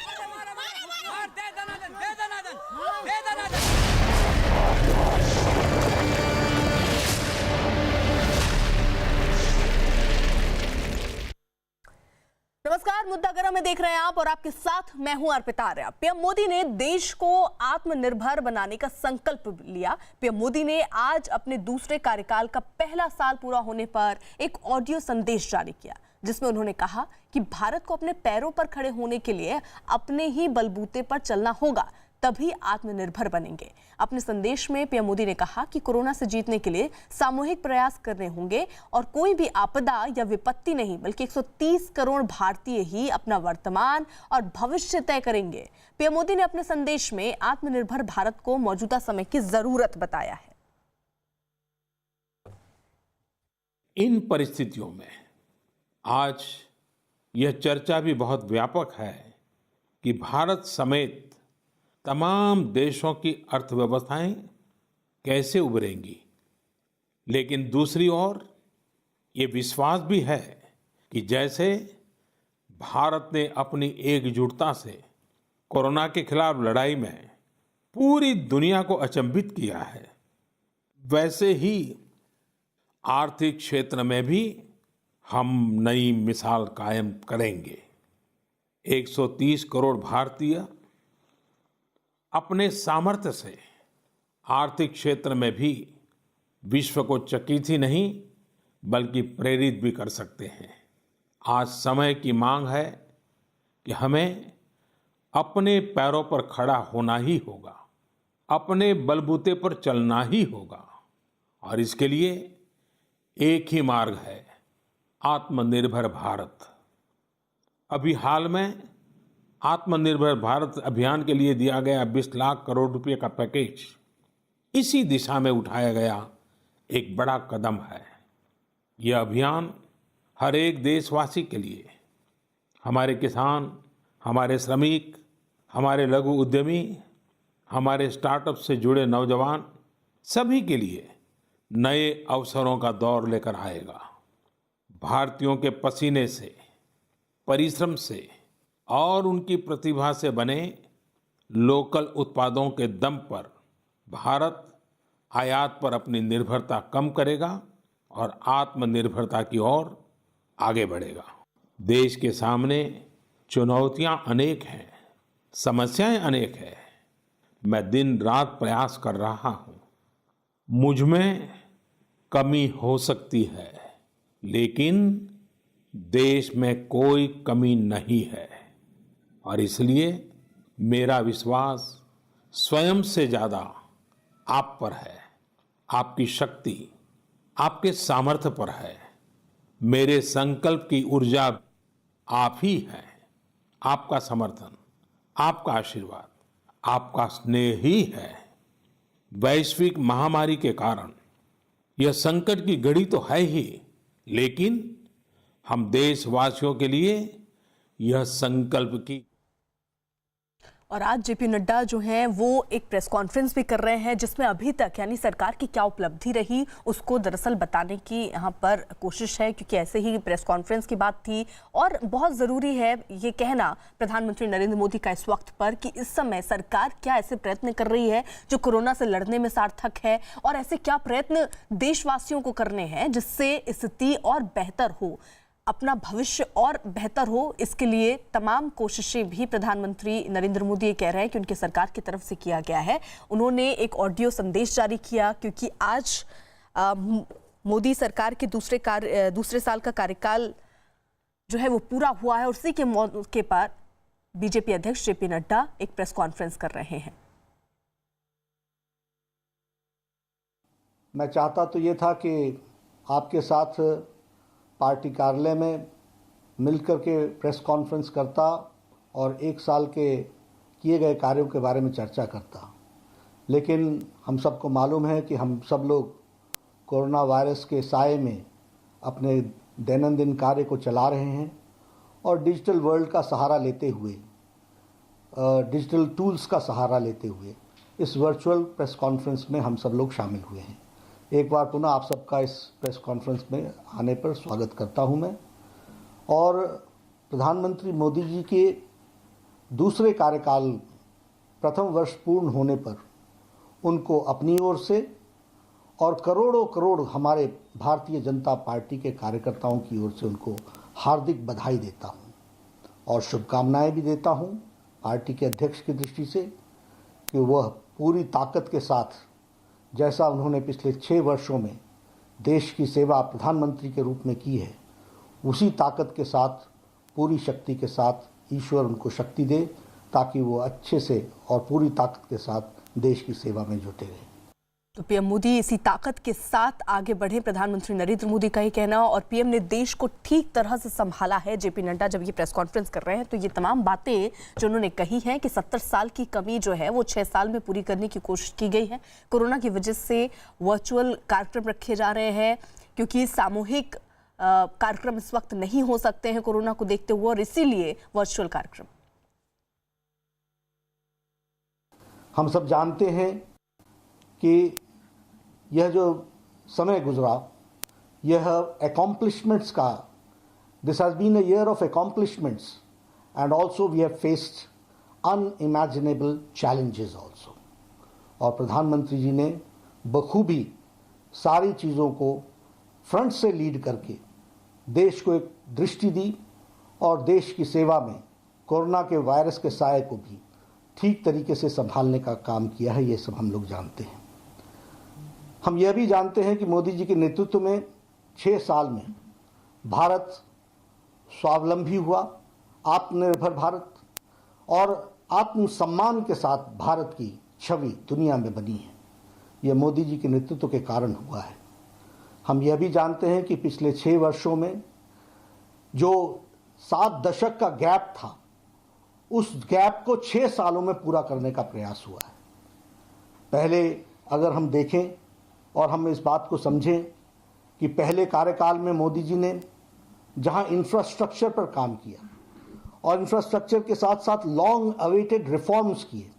[SPEAKER 1] नमस्कार, मुद्दा गरम में देख रहे हैं आप और आपके साथ मैं हूं अर्पिता आर्या। पीएम मोदी ने देश को आत्मनिर्भर बनाने का संकल्प लिया। पीएम मोदी ने आज अपने दूसरे कार्यकाल का पहला साल पूरा होने पर एक ऑडियो संदेश जारी किया, जिसमें उन्होंने कहा कि भारत को अपने पैरों पर खड़े होने के लिए अपने ही बलबूते पर चलना होगा, तभी आत्मनिर्भर बनेंगे। अपने संदेश में पीएम मोदी ने कहा कि कोरोना से जीतने के लिए सामूहिक प्रयास करने होंगे और कोई भी आपदा या विपत्ति नहीं, बल्कि 130 करोड़ भारतीय ही अपना वर्तमान और भविष्य तय करेंगे। पीएम मोदी ने अपने संदेश में आत्मनिर्भर भारत को मौजूदा समय की जरूरत बताया है।
[SPEAKER 2] इन परिस्थितियों में आज यह चर्चा भी बहुत व्यापक है कि भारत समेत तमाम देशों की अर्थव्यवस्थाएं कैसे उभरेंगी, लेकिन दूसरी ओर ये विश्वास भी है कि जैसे भारत ने अपनी एकजुटता से कोरोना के खिलाफ लड़ाई में पूरी दुनिया को अचंभित किया है, वैसे ही आर्थिक क्षेत्र में भी हम नई मिसाल कायम करेंगे। 130 करोड़ भारतीय अपने सामर्थ्य से आर्थिक क्षेत्र में भी विश्व को चकित ही नहीं बल्कि प्रेरित भी कर सकते हैं। आज समय की मांग है कि हमें अपने पैरों पर खड़ा होना ही होगा, अपने बलबूते पर चलना ही होगा, और इसके लिए एक ही मार्ग है, आत्मनिर्भर भारत। अभी हाल में आत्मनिर्भर भारत अभियान के लिए दिया गया 20 लाख करोड़ रुपए का पैकेज इसी दिशा में उठाया गया एक बड़ा कदम है। यह अभियान हर एक देशवासी के लिए, हमारे किसान, हमारे श्रमिक, हमारे लघु उद्यमी, हमारे स्टार्टअप से जुड़े नौजवान, सभी के लिए नए अवसरों का दौर लेकर आएगा। भारतीयों के पसीने से, परिश्रम से और उनकी प्रतिभा से बने लोकल उत्पादों के दम पर भारत आयात पर अपनी निर्भरता कम करेगा और आत्मनिर्भरता की ओर आगे बढ़ेगा। देश के सामने चुनौतियां अनेक हैं, समस्याएं अनेक हैं। मैं दिन रात प्रयास कर रहा हूं। मुझ में कमी हो सकती है, लेकिन देश में कोई कमी नहीं है, और इसलिए मेरा विश्वास स्वयं से ज्यादा आप पर है, आपकी शक्ति, आपके सामर्थ्य पर है। मेरे संकल्प की ऊर्जा आप ही हैं। आपका समर्थन, आपका आशीर्वाद, आपका स्नेह ही है। वैश्विक महामारी के कारण यह संकट की घड़ी तो है ही, लेकिन हम देशवासियों के लिए यह संकल्प की।
[SPEAKER 1] और आज जेपी नड्डा जो हैं वो एक प्रेस कॉन्फ्रेंस भी कर रहे हैं, जिसमें अभी तक यानी सरकार की क्या उपलब्धि रही उसको दरअसल बताने की यहाँ पर कोशिश है, क्योंकि ऐसे ही प्रेस कॉन्फ्रेंस की बात थी। और बहुत ज़रूरी है ये कहना प्रधानमंत्री नरेंद्र मोदी का इस वक्त पर कि इस समय सरकार क्या ऐसे प्रयत्न कर रही है जो कोरोना से लड़ने में सार्थक है, और ऐसे क्या प्रयत्न देशवासियों को करने हैं जिससे स्थिति और बेहतर हो, अपना भविष्य और बेहतर हो। इसके लिए तमाम कोशिशें भी प्रधानमंत्री नरेंद्र मोदी ये कह रहे हैं कि उनकी सरकार की तरफ से किया गया है। उन्होंने एक ऑडियो संदेश जारी किया, क्योंकि आज मोदी सरकार के दूसरे साल का कार्यकाल जो है वो पूरा हुआ है, और उसी के मौके पर बीजेपी अध्यक्ष जेपी नड्डा एक प्रेस कॉन्फ्रेंस कर रहे हैं।
[SPEAKER 14] मैं चाहता तो ये था कि आपके साथ पार्टी कार्यालय में मिलकर के प्रेस कॉन्फ्रेंस करता और एक साल के किए गए कार्यों के बारे में चर्चा करता, लेकिन हम सबको मालूम है कि हम सब लोग कोरोना वायरस के साए में अपने दैनंदिन कार्य को चला रहे हैं, और डिजिटल वर्ल्ड का सहारा लेते हुए, डिजिटल टूल्स का सहारा लेते हुए इस वर्चुअल प्रेस कॉन्फ्रेंस में हम सब लोग शामिल हुए हैं। एक बार पुनः आप सबका इस प्रेस कॉन्फ्रेंस में आने पर स्वागत करता हूं मैं। और प्रधानमंत्री मोदी जी के दूसरे कार्यकाल प्रथम वर्ष पूर्ण होने पर उनको अपनी ओर से और करोड़ों करोड़ हमारे भारतीय जनता पार्टी के कार्यकर्ताओं की ओर से उनको हार्दिक बधाई देता हूं और शुभकामनाएं भी देता हूं पार्टी के अध्यक्ष की दृष्टि से कि वह पूरी ताकत के साथ, जैसा उन्होंने पिछले 6 वर्षों में देश की सेवा प्रधानमंत्री के रूप में की है, उसी ताकत के साथ, पूरी शक्ति के साथ ईश्वर उनको शक्ति दे, ताकि वो अच्छे से और पूरी ताकत के साथ देश की सेवा में जुटे रहें।
[SPEAKER 1] तो पीएम मोदी इसी ताकत के साथ आगे बढ़े, प्रधानमंत्री नरेंद्र मोदी का ही कहना। और पीएम ने देश को ठीक तरह से संभाला है। जेपी नड्डा जब ये प्रेस कॉन्फ्रेंस कर रहे हैं तो ये तमाम बातें जो उन्होंने कही हैं कि 70 साल की कमी जो है वो 6 साल में पूरी करने की कोशिश की गई है। कोरोना की वजह से वर्चुअल कार्यक्रम रखे जा रहे हैं, क्योंकि सामूहिक कार्यक्रम इस वक्त नहीं हो सकते हैं कोरोना को देखते हुए, और इसीलिए वर्चुअल कार्यक्रम।
[SPEAKER 14] हम सब जानते हैं कि यह जो समय गुजरा, यह accomplishments का, this has been a year of accomplishments and also we have faced unimaginable challenges also. और प्रधानमंत्री जी ने बखूबी सारी चीज़ों को फ्रंट से लीड करके देश को एक दृष्टि दी और देश की सेवा में कोरोना के वायरस के साये को भी ठीक तरीके से संभालने का काम किया है। ये सब हम लोग जानते हैं। हम यह भी जानते हैं कि मोदी जी के नेतृत्व में 6 साल में भारत स्वावलंबी हुआ, आत्मनिर्भर भारत, और आत्मसम्मान के साथ भारत की छवि दुनिया में बनी है। यह मोदी जी के नेतृत्व के कारण हुआ है। हम यह भी जानते हैं कि पिछले 6 वर्षों में जो 7 दशक का गैप था, उस गैप को 6 सालों में पूरा करने का प्रयास हुआ है। पहले अगर हम देखें और हम इस बात को समझें कि पहले कार्यकाल में मोदी जी ने जहां इंफ्रास्ट्रक्चर पर काम किया और इंफ्रास्ट्रक्चर के साथ साथ लॉन्ग अवेटेड रिफॉर्म्स किए,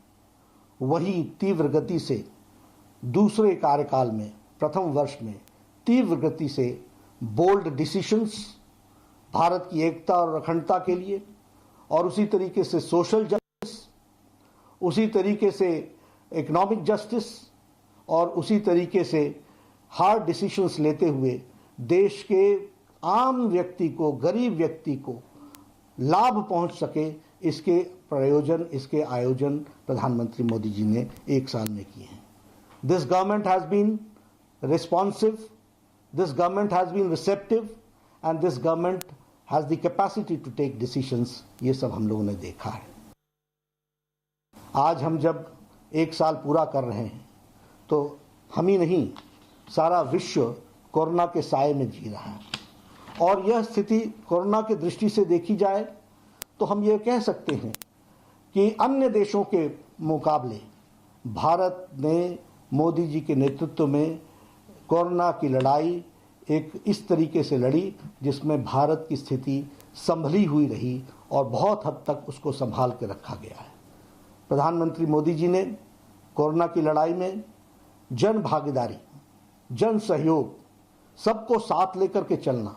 [SPEAKER 14] वही तीव्र गति से दूसरे कार्यकाल में प्रथम वर्ष में तीव्र गति से बोल्ड डिसीशंस भारत की एकता और अखंडता के लिए, और उसी तरीके से सोशल जस्टिस, उसी तरीके से इकोनॉमिक जस्टिस, और उसी तरीके से हार्ड डिसीशंस लेते हुए देश के आम व्यक्ति को, गरीब व्यक्ति को लाभ पहुंच सके, इसके प्रयोजन, इसके आयोजन प्रधानमंत्री मोदी जी ने 1 साल में किए हैं। This government has been responsive, this government has been receptive and this government has the capacity to take decisions. ये सब हम लोगों ने देखा है। आज हम जब 1 साल पूरा कर रहे हैं तो हम ही नहीं, सारा विश्व कोरोना के साए में जी रहा है। और यह स्थिति कोरोना की दृष्टि से देखी जाए तो हम ये कह सकते हैं कि अन्य देशों के मुकाबले भारत ने मोदी जी के नेतृत्व में कोरोना की लड़ाई एक इस तरीके से लड़ी जिसमें भारत की स्थिति संभली हुई रही और बहुत हद तक उसको संभाल के रखा गया है। प्रधानमंत्री मोदी जी ने कोरोना की लड़ाई में जन भागीदारी, जन सहयोग, सबको साथ लेकर के चलना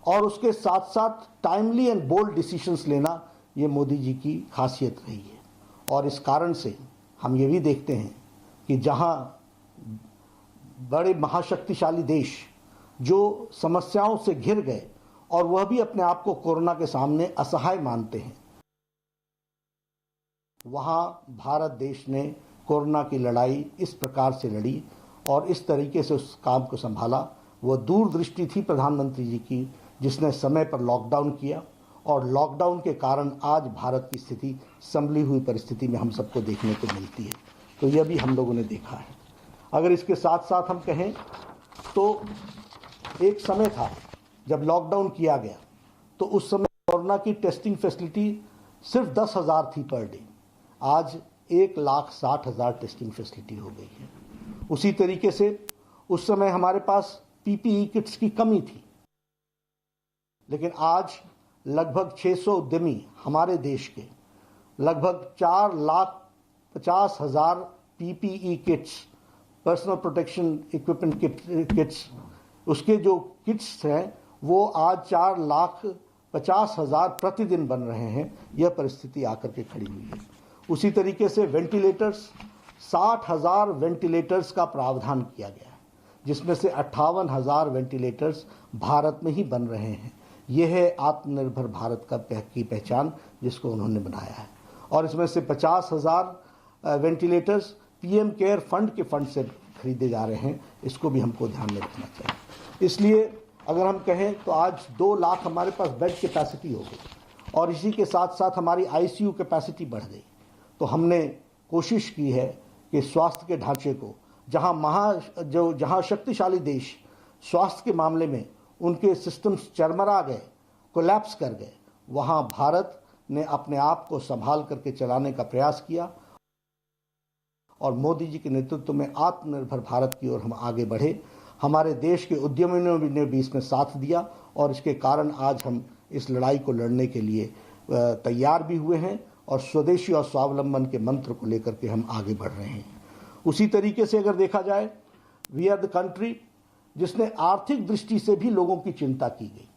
[SPEAKER 14] और उसके साथ साथ टाइमली एंड बोल्ड डिसीशंस लेना, ये मोदी जी की खासियत रही है। और इस कारण से हम ये भी देखते हैं कि जहां बड़े महाशक्तिशाली देश जो समस्याओं से घिर गए और वह भी अपने आप को कोरोना के सामने असहाय मानते हैं, वहां भारत देश ने कोरोना की लड़ाई इस प्रकार से लड़ी और इस तरीके से उस काम को संभाला। वह दूरदृष्टि थी प्रधानमंत्री जी की, जिसने समय पर लॉकडाउन किया और लॉकडाउन के कारण आज भारत की स्थिति संभली हुई परिस्थिति में हम सबको देखने को मिलती है। तो यह भी हम लोगों ने देखा है। अगर इसके साथ साथ हम कहें तो एक समय था जब लॉकडाउन किया गया तो उस समय कोरोना की टेस्टिंग फैसिलिटी सिर्फ 10,000 थी पर डे। आज 1,60,000 टेस्टिंग फैसिलिटी हो गई है। उसी तरीके से उस समय हमारे पास पीपीई किट्स की कमी थी, लेकिन आज लगभग 600 उद्यमी हमारे देश के लगभग 4,50,000 PPE kits, personal protection equipment kits, उसके जो किट्स हैं वो आज 4,50,000 प्रतिदिन बन रहे हैं। यह परिस्थिति आकर के खड़ी हुई है। उसी तरीके से वेंटिलेटर्स, 60,000 वेंटिलेटर्स का प्रावधान किया गया है, जिसमें से 58,000 वेंटिलेटर्स भारत में ही बन रहे हैं। यह है आत्मनिर्भर भारत की पहचान जिसको उन्होंने बनाया है। और इसमें से 50,000 वेंटिलेटर्स पीएम केयर फंड के फंड से खरीदे जा रहे हैं। इसको भी हमको ध्यान में रखना चाहिए। इसलिए अगर हम कहें तो आज 2 लाख हमारे पास बेड कैपेसिटी हो गई और इसी के साथ साथ हमारी आईसीयू कैपेसिटी बढ़ गई। तो हमने कोशिश की है कि स्वास्थ्य के ढांचे को, जहां शक्तिशाली देश स्वास्थ्य के मामले में उनके सिस्टम्स चरमरा गए, कोलैप्स कर गए, वहां भारत ने अपने आप को संभाल करके चलाने का प्रयास किया और मोदी जी के नेतृत्व में आत्मनिर्भर भारत की ओर हम आगे बढ़े। हमारे देश के उद्यमियों ने भी इसमें साथ दिया और इसके कारण आज हम इस लड़ाई को लड़ने के लिए तैयार भी हुए हैं और स्वदेशी और स्वावलंबन के मंत्र को लेकर के हम आगे बढ़ रहे हैं। उसी तरीके से अगर देखा जाए, वी आर द कंट्री जिसने आर्थिक दृष्टि से भी लोगों की चिंता की गई।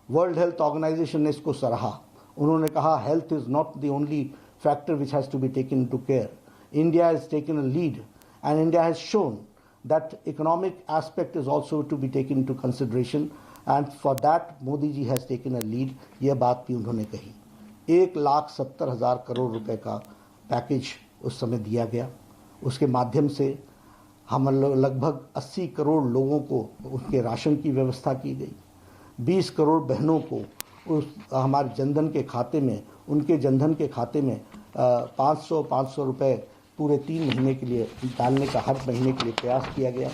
[SPEAKER 14] वर्ल्ड हेल्थ ऑर्गेनाइजेशन ने इसको सराहा। उन्होंने कहा health is not the only factor which has to be taken into care. India has taken a lead and India has shown that economic aspect is also to be taken into consideration and for that Modi ji has taken a lead. यह बात भी उन्होंने कही। 1,70,000 करोड़ रुपए का package उस समय दिया गया। उसके माध्यम से हम लगभग 80 करोड़ लोगों को उनके राशन की व्यवस्था की गई। 20 करोड़ बहनों को उस हमारे जनधन के खाते में, उनके जनधन के खाते में 500 रुपए पूरे 3 महीने के लिए डालने का हर महीने के लिए प्रयास किया गया।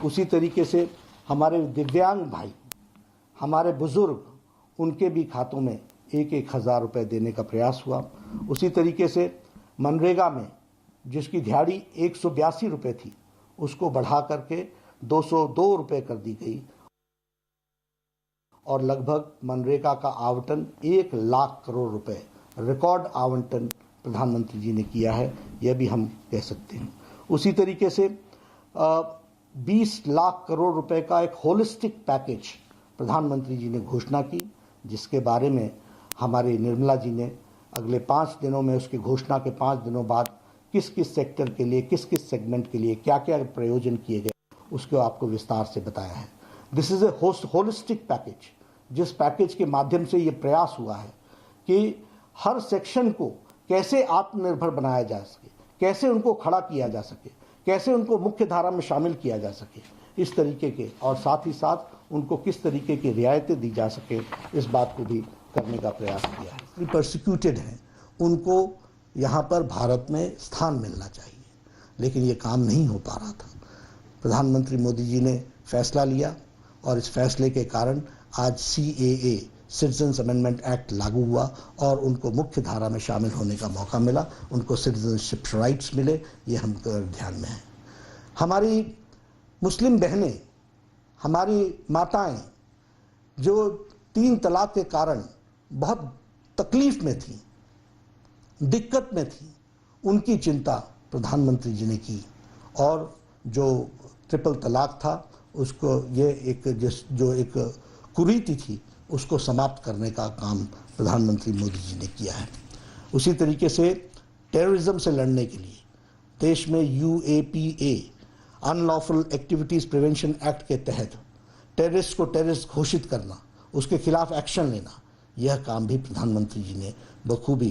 [SPEAKER 14] उसी तरीके से हमारे दिव्यांग भाई, हमारे बुजुर्ग, उनके भी खातों में 1,000 रुपये देने का प्रयास हुआ। उसी तरीके से मनरेगा में जिसकी दिहाड़ी 182 रुपये थी, उसको बढ़ा करके 202 रुपये कर दी गई और लगभग मनरेगा का आवंटन 1 लाख करोड़ रुपए, रिकॉर्ड आवंटन प्रधानमंत्री जी ने किया है, यह भी हम कह सकते हैं। उसी तरीके से 20 लाख करोड़ रुपए का एक होलिस्टिक पैकेज प्रधानमंत्री जी ने घोषणा की, जिसके बारे में हमारे निर्मला जी ने अगले 5 दिनों में, उसकी घोषणा के 5 दिनों बाद किस किस सेक्टर के लिए, किस किस सेगमेंट के लिए क्या क्या प्रयोजन किए गए, उसको आपको विस्तार से बताया है। This is a holistic package, जिस पैकेज के माध्यम से ये प्रयास हुआ है कि हर सेक्शन को कैसे आत्मनिर्भर बनाया जा सके, कैसे उनको खड़ा किया जा सके, कैसे उनको मुख्य धारा में शामिल किया जा सके, इस तरीके के, और साथ ही साथ उनको किस तरीके की रियायतें दी जा सके, इस बात को भी करने का प्रयास किया है। परसिक्यूटेड हैं, उनको यहाँ पर भारत में स्थान मिलना चाहिए, लेकिन ये काम नहीं हो पा रहा था। प्रधानमंत्री मोदी जी ने फैसला लिया और इस फैसले के कारण आज CAA सिटीजन्स अमेंडमेंट एक्ट लागू हुआ और उनको मुख्य धारा में शामिल होने का मौका मिला, उनको सिटीजनशिप राइट्स मिले, ये हम ध्यान में है। हमारी मुस्लिम बहनें, हमारी माताएं जो 3 तलाक के कारण बहुत तकलीफ में थी, दिक्कत में थी, उनकी चिंता प्रधानमंत्री जी ने की और जो ट्रिपल तलाक था उसको, ये जो एक कुरीति थी, उसको समाप्त करने का काम प्रधानमंत्री मोदी जी ने किया है। उसी तरीके से टेररिज्म से लड़ने के लिए देश में UAPA unlawful activities prevention act के तहत टेररिस्ट को टेररिस्ट घोषित करना, उसके खिलाफ एक्शन लेना, यह काम भी प्रधानमंत्री जी ने बखूबी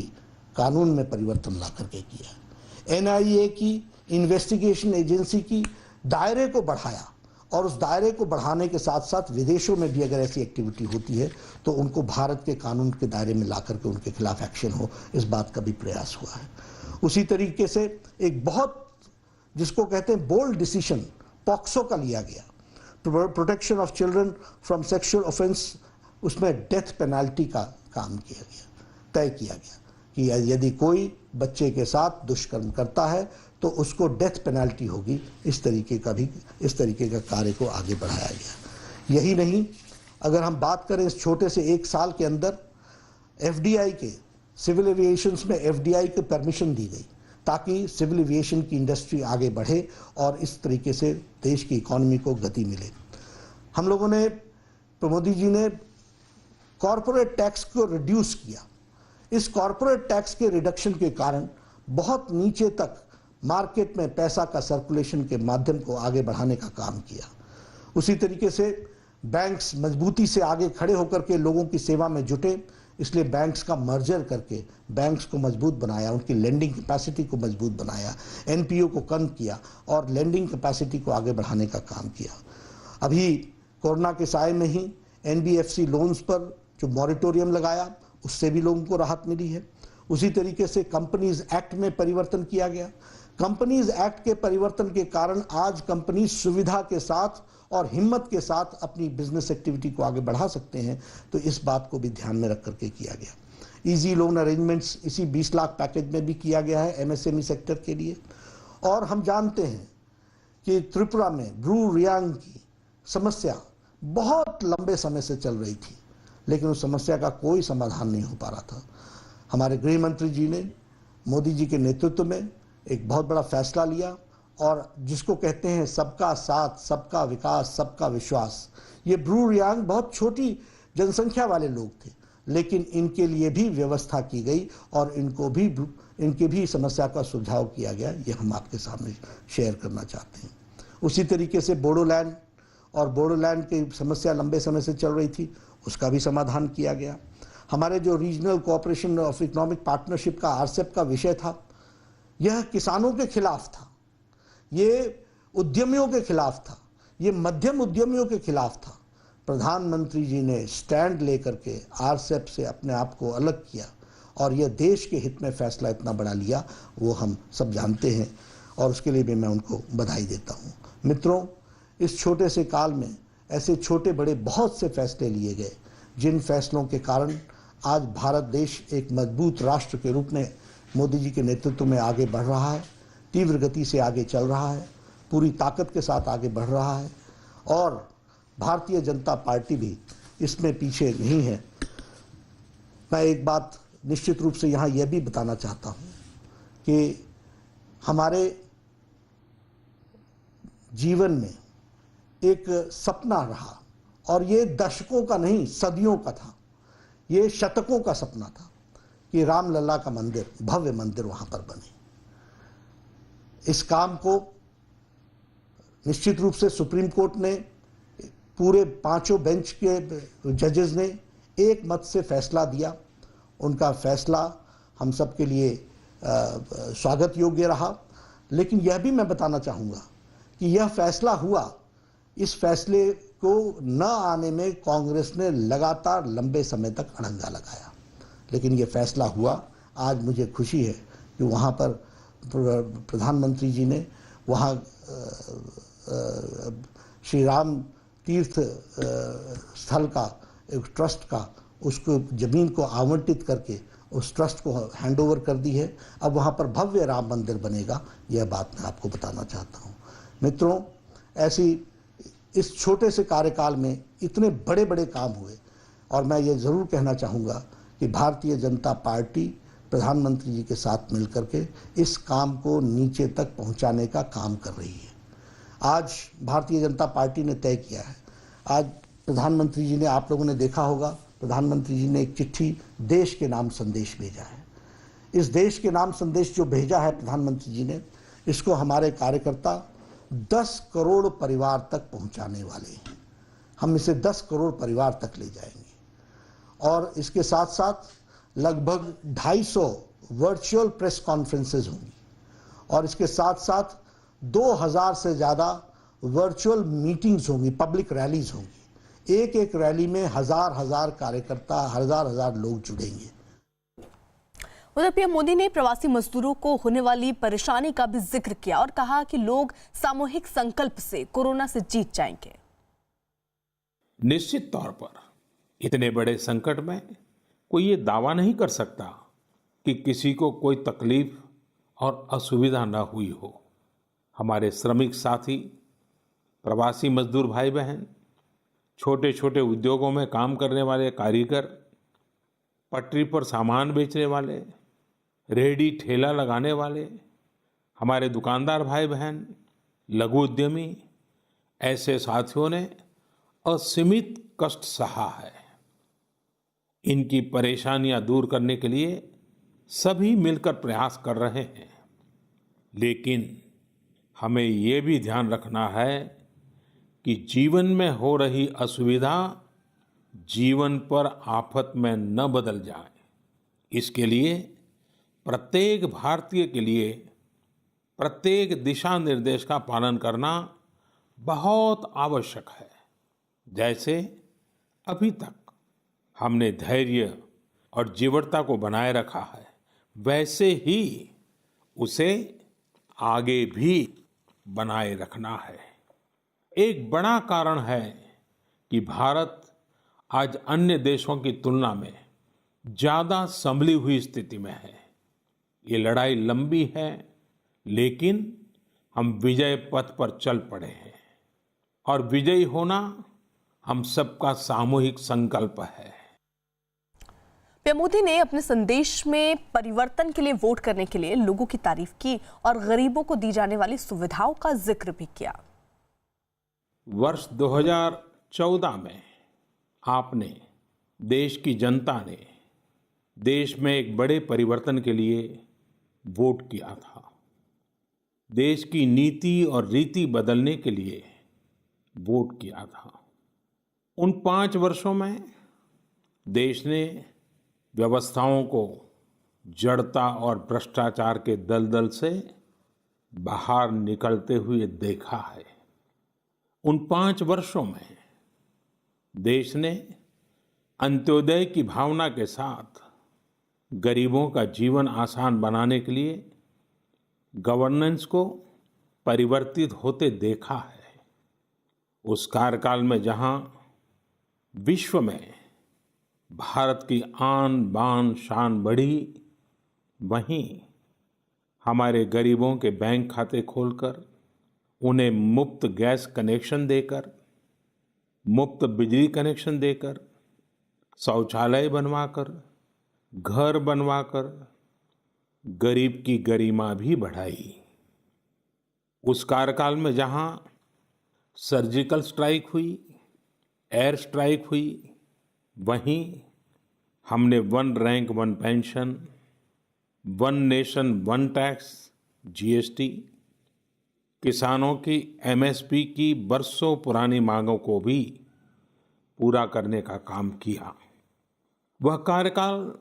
[SPEAKER 14] कानून में परिवर्तन ला करके किया। NIA की इन्वेस्टिगेशन एजेंसी की दायरे को बढ़ाया और उस दायरे को बढ़ाने के साथ साथ विदेशों में भी अगर ऐसी एक्टिविटी होती है तो उनको भारत के कानून के दायरे में ला करके उनके खिलाफ एक्शन हो, इस बात का भी प्रयास हुआ है। उसी तरीके से एक बहुत, जिसको कहते हैं बोल्ड डिसीजन, पॉक्सो का लिया गया, protection of children from sexual offence, उसमें डेथ पेनाल्टी का काम किया गया, तय किया गया कि यदि कोई बच्चे के साथ दुष्कर्म करता है तो उसको डेथ पेनाल्टी होगी। इस तरीके का कार्य को आगे बढ़ाया गया। यही नहीं, अगर हम बात करें इस छोटे से 1 साल के अंदर FDI के, सिविल एविएशंस में FDI को परमिशन दी गई ताकि सिविल एविएशन की इंडस्ट्री आगे बढ़े और इस तरीके से देश की इकोनॉमी को गति मिले। हम लोगों ने, मोदी जी ने कॉरपोरेट टैक्स को रिड्यूस किया। इस कॉरपोरेट टैक्स के रिडक्शन के कारण बहुत नीचे तक मार्केट में पैसा का सर्कुलेशन के माध्यम को आगे बढ़ाने का काम किया। उसी तरीके से बैंक्स मजबूती से आगे खड़े होकर के लोगों की सेवा में जुटे, इसलिए बैंक्स का मर्जर करके बैंक्स को मजबूत बनाया, उनकी लेंडिंग कैपेसिटी को मजबूत बनाया, NPO को कम किया और लेंडिंग कैपेसिटी को आगे बढ़ाने का काम किया। अभी कोरोना के साए में ही NBFC लोन्स पर जो मॉरिटोरियम लगाया, उससे भी लोगों को राहत मिली है। उसी तरीके से कंपनीज एक्ट में परिवर्तन किया गया। कंपनीज एक्ट के परिवर्तन के कारण आज कंपनी सुविधा के साथ और हिम्मत के साथ अपनी बिजनेस एक्टिविटी को आगे बढ़ा सकते हैं, तो इस बात को भी ध्यान में रख करके किया गया। इजी लोन अरेंजमेंट्स इसी 20 लाख पैकेज में भी किया गया है MSME सेक्टर के लिए। और हम जानते हैं कि त्रिपुरा में ब्रू रियांग की समस्या बहुत लंबे समय से चल रही थी, लेकिन उस समस्या का कोई समाधान नहीं हो पा रहा था। हमारे गृह मंत्री जी ने मोदी जी के नेतृत्व में एक बहुत बड़ा फैसला लिया और जिसको कहते हैं सबका साथ, सबका विकास, सबका विश्वास। ये ब्रू रियांग बहुत छोटी जनसंख्या वाले लोग थे, लेकिन इनके लिए भी व्यवस्था की गई और इनकी भी समस्या का सुझाव किया गया। ये हम आपके सामने शेयर करना चाहते हैं। उसी तरीके से बोडोलैंड की समस्या लंबे समय से चल रही थी, उसका भी समाधान किया गया। हमारे जो regional cooperation of economic partnership का आरसेप का विषय था, यह किसानों के खिलाफ था, ये उद्यमियों के खिलाफ था, ये मध्यम उद्यमियों के खिलाफ था। प्रधानमंत्री जी ने स्टैंड लेकर के आरसेप से अपने आप को अलग किया और यह देश के हित में फैसला इतना बड़ा लिया, वो हम सब जानते हैं और उसके लिए भी मैं उनको बधाई देता हूँ। मित्रों, इस छोटे से काल में ऐसे छोटे बड़े बहुत से फैसले लिए गए, जिन फैसलों के कारण आज भारत देश एक मजबूत राष्ट्र के रूप में मोदी जी के नेतृत्व में आगे बढ़ रहा है, तीव्र गति से आगे चल रहा है, पूरी ताकत के साथ आगे बढ़ रहा है और भारतीय जनता पार्टी भी इसमें पीछे नहीं है। मैं एक बात निश्चित रूप से यहाँ यह भी बताना चाहता हूँ कि हमारे जीवन में एक सपना रहा और ये दशकों का नहीं, सदियों का था, ये शतकों का सपना था कि रामलला का मंदिर, भव्य मंदिर वहाँ पर बने। इस काम को निश्चित रूप से सुप्रीम कोर्ट ने, पूरे 5 बेंच के जजेस ने एक मत से फैसला दिया। उनका फैसला हम सब के लिए स्वागत योग्य रहा, लेकिन यह भी मैं बताना चाहूँगा कि यह फैसला हुआ, इस फैसले को न आने में कांग्रेस ने लगातार लंबे समय तक अड़ंगा लगाया, लेकिन यह फैसला हुआ। आज मुझे खुशी है कि वहाँ पर प्रधानमंत्री जी ने वहाँ श्री राम तीर्थ स्थल का एक ट्रस्ट का, उसको ज़मीन को आवंटित करके उस ट्रस्ट को हैंडओवर कर दी है। अब वहाँ पर भव्य राम मंदिर बनेगा, यह बात मैं आपको बताना चाहता हूँ। मित्रों, ऐसी इस छोटे से कार्यकाल में इतने बड़े बड़े काम हुए और मैं ये ज़रूर कहना चाहूँगा कि भारतीय जनता पार्टी प्रधानमंत्री जी के साथ मिलकर के इस काम को नीचे तक पहुँचाने का काम कर रही है। आज भारतीय जनता पार्टी ने तय किया है, आज प्रधानमंत्री जी ने, आप लोगों ने देखा होगा, प्रधानमंत्री जी ने एक चिट्ठी देश के नाम संदेश भेजा है। इस देश के नाम संदेश जो भेजा है प्रधानमंत्री जी ने, इसको हमारे कार्यकर्ता 10 करोड़ परिवार तक पहुंचाने वाले हैं। हम इसे 10 करोड़ परिवार तक ले जाएंगे और इसके साथ साथ लगभग 250 वर्चुअल प्रेस कॉन्फ्रेंसेज होंगी और इसके साथ साथ 2000 से ज़्यादा वर्चुअल मीटिंग्स होंगी, पब्लिक रैलीज होंगी। एक एक रैली में हजार कार्यकर्ता, हजार लोग जुड़ेंगे।
[SPEAKER 1] उधर पीएम मोदी ने प्रवासी मजदूरों को होने वाली परेशानी का भी जिक्र किया और कहा कि लोग सामूहिक संकल्प से कोरोना से जीत जाएंगे।
[SPEAKER 2] निश्चित तौर पर इतने बड़े संकट में कोई ये दावा नहीं कर सकता कि किसी को कोई तकलीफ और असुविधा न हुई हो। हमारे श्रमिक साथी, प्रवासी मजदूर भाई बहन, छोटे छोटे उद्योगों में काम करने वाले कारीगर, पटरी पर सामान बेचने वाले, रेहड़ी ठेला लगाने वाले, हमारे दुकानदार भाई बहन, लघु उद्यमी, ऐसे साथियों ने असीमित कष्ट सहा है। इनकी परेशानियां दूर करने के लिए सभी मिलकर प्रयास कर रहे हैं, लेकिन हमें ये भी ध्यान रखना है कि जीवन में हो रही असुविधा जीवन पर आफत में न बदल जाए। इसके लिए प्रत्येक भारतीय के लिए प्रत्येक दिशा निर्देश का पालन करना बहुत आवश्यक है। जैसे अभी तक हमने धैर्य और जीवटता को बनाए रखा है, वैसे ही उसे आगे भी बनाए रखना है। एक बड़ा कारण है कि भारत आज अन्य देशों की तुलना में ज़्यादा संभली हुई स्थिति में है। ये लड़ाई लंबी है, लेकिन हम विजय पथ पर चल पड़े हैं और विजयी होना हम सबका सामूहिक संकल्प है।
[SPEAKER 1] पीएम मोदी ने अपने संदेश में परिवर्तन के लिए वोट करने के लिए लोगों की तारीफ की और गरीबों को दी जाने वाली सुविधाओं का जिक्र भी किया।
[SPEAKER 2] वर्ष 2014 में आपने, देश की जनता ने देश में एक बड़े परिवर्तन के लिए वोट किया था। देश की नीति और रीति बदलने के लिए वोट किया था। उन 5 वर्षों में देश ने व्यवस्थाओं को जड़ता और भ्रष्टाचार के दलदल से बाहर निकलते हुए देखा है। उन 5 वर्षों में देश ने अंत्योदय की भावना के साथ गरीबों का जीवन आसान बनाने के लिए गवर्नेंस को परिवर्तित होते देखा है। उस कार्यकाल में जहां विश्व में भारत की आन बान शान बढ़ी, वहीं हमारे गरीबों के बैंक खाते खोलकर, उन्हें मुफ्त गैस कनेक्शन देकर, मुफ्त बिजली कनेक्शन देकर, शौचालय बनवाकर, घर बनवाकर गरीब की गरिमा भी बढ़ाई। उस कार्यकाल में जहां सर्जिकल स्ट्राइक हुई, एयर स्ट्राइक हुई, वहीं हमने 1 rank 1 pension, 1 nation 1 tax, GST, किसानों की एमएसपी की बरसों पुरानी मांगों को भी पूरा करने का काम किया। वह कार्यकाल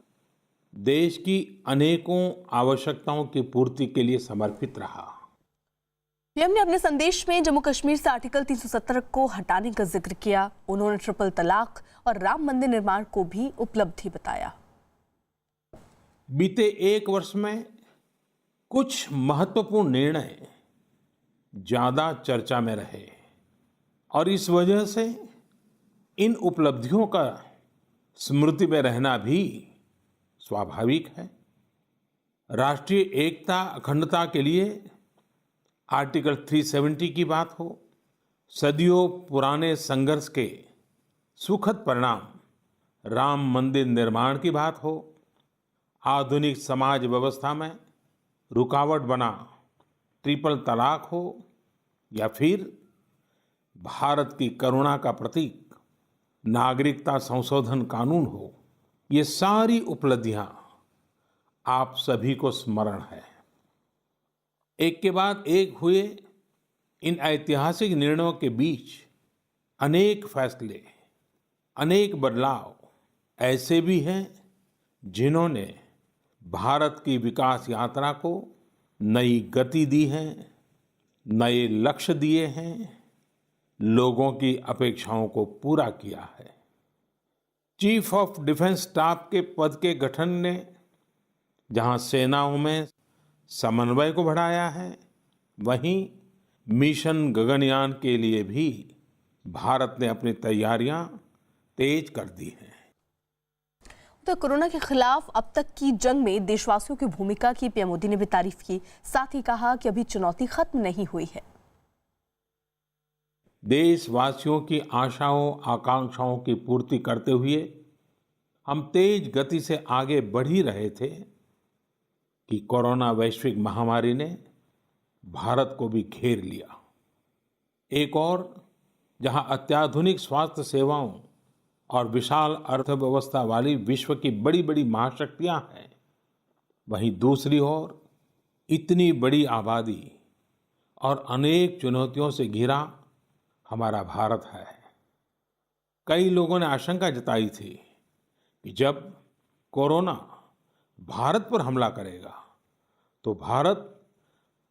[SPEAKER 2] देश की अनेकों आवश्यकताओं की पूर्ति के लिए समर्पित रहा।
[SPEAKER 1] पीएम ने अपने संदेश में जम्मू कश्मीर से आर्टिकल 370 को हटाने का जिक्र किया। उन्होंने ट्रिपल तलाक और राम मंदिर निर्माण को भी उपलब्धि बताया।
[SPEAKER 2] बीते 1 वर्ष में कुछ महत्वपूर्ण निर्णय ज्यादा चर्चा में रहे और इस वजह से इन उपलब्धियों का स्मृति में रहना भी स्वाभाविक है। राष्ट्रीय एकता अखंडता के लिए आर्टिकल 370 की बात हो, सदियों पुराने संघर्ष के सुखद परिणाम राम मंदिर निर्माण की बात हो, आधुनिक समाज व्यवस्था में रुकावट बना ट्रिपल तलाक हो, या फिर भारत की करुणा का प्रतीक नागरिकता संशोधन कानून हो, ये सारी उपलब्धियां आप सभी को स्मरण है। एक के बाद एक हुए इन ऐतिहासिक निर्णयों के बीच अनेक फैसले, अनेक बदलाव ऐसे भी हैं जिन्होंने भारत की विकास यात्रा को नई गति दी है, नए लक्ष्य दिए हैं, लोगों की अपेक्षाओं को पूरा किया है। चीफ ऑफ डिफेंस स्टाफ के पद के गठन ने जहां सेनाओं में समन्वय को बढ़ाया है, वहीं मिशन गगनयान के लिए भी भारत ने अपनी तैयारियां तेज कर दी हैं।
[SPEAKER 1] तो कोरोना के खिलाफ अब तक की जंग में देशवासियों की भूमिका की पीएम मोदी ने भी तारीफ की। साथ ही कहा कि अभी चुनौती खत्म नहीं हुई है।
[SPEAKER 2] देशवासियों की आशाओं आकांक्षाओं की पूर्ति करते हुए हम तेज गति से आगे बढ़ ही रहे थे कि कोरोना वैश्विक महामारी ने भारत को भी घेर लिया। एक और जहां अत्याधुनिक स्वास्थ्य सेवाओं और विशाल अर्थव्यवस्था वाली विश्व की बड़ी बड़ी महाशक्तियां हैं, वहीं दूसरी ओर इतनी बड़ी आबादी और अनेक चुनौतियों से घिरा हमारा भारत है। कई लोगों ने आशंका जताई थी कि जब कोरोना भारत पर हमला करेगा तो भारत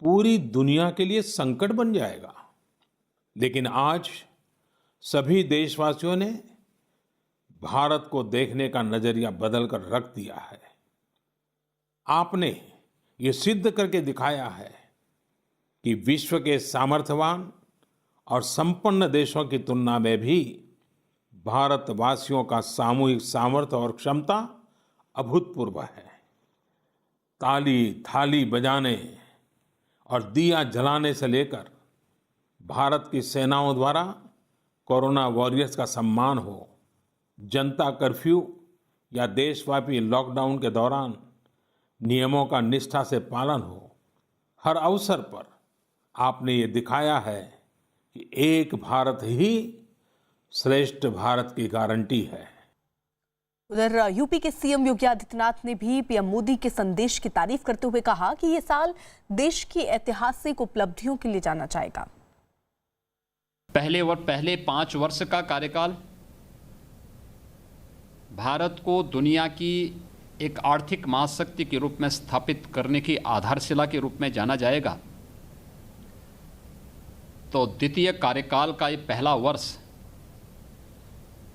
[SPEAKER 2] पूरी दुनिया के लिए संकट बन जाएगा। लेकिन आज सभी देशवासियों ने भारत को देखने का नजरिया बदलकर रख दिया है। आपने ये सिद्ध करके दिखाया है कि विश्व के सामर्थ्यवान और संपन्न देशों की तुलना में भी भारतवासियों का सामूहिक सामर्थ्य और क्षमता अभूतपूर्व है। ताली थाली बजाने और दिया जलाने से लेकर भारत की सेनाओं द्वारा कोरोना वॉरियर्स का सम्मान हो, जनता कर्फ्यू या देशव्यापी लॉकडाउन के दौरान नियमों का निष्ठा से पालन हो, हर अवसर पर आपने ये दिखाया है कि एक भारत ही श्रेष्ठ भारत की गारंटी है।
[SPEAKER 1] उधर यूपी के सीएम योगी आदित्यनाथ ने भी पीएम मोदी के संदेश की तारीफ करते हुए कहा कि ये साल देश की ऐतिहासिक उपलब्धियों के लिए जाना जाएगा।
[SPEAKER 3] पहले 5 वर्ष का कार्यकाल भारत को दुनिया की एक आर्थिक महाशक्ति के रूप में स्थापित करने की आधारशिला के रूप में जाना जाएगा। तो द्वितीय कार्यकाल का ये पहला वर्ष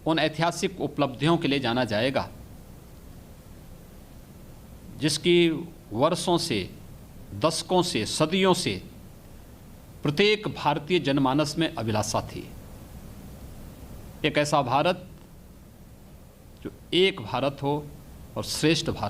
[SPEAKER 3] उन ऐतिहासिक उपलब्धियों के लिए जाना जाएगा जिसकी वर्षों से, दशकों से, सदियों से प्रत्येक भारतीय जनमानस में अभिलाषा थी। एक ऐसा भारत जो एक भारत हो और श्रेष्ठ भारत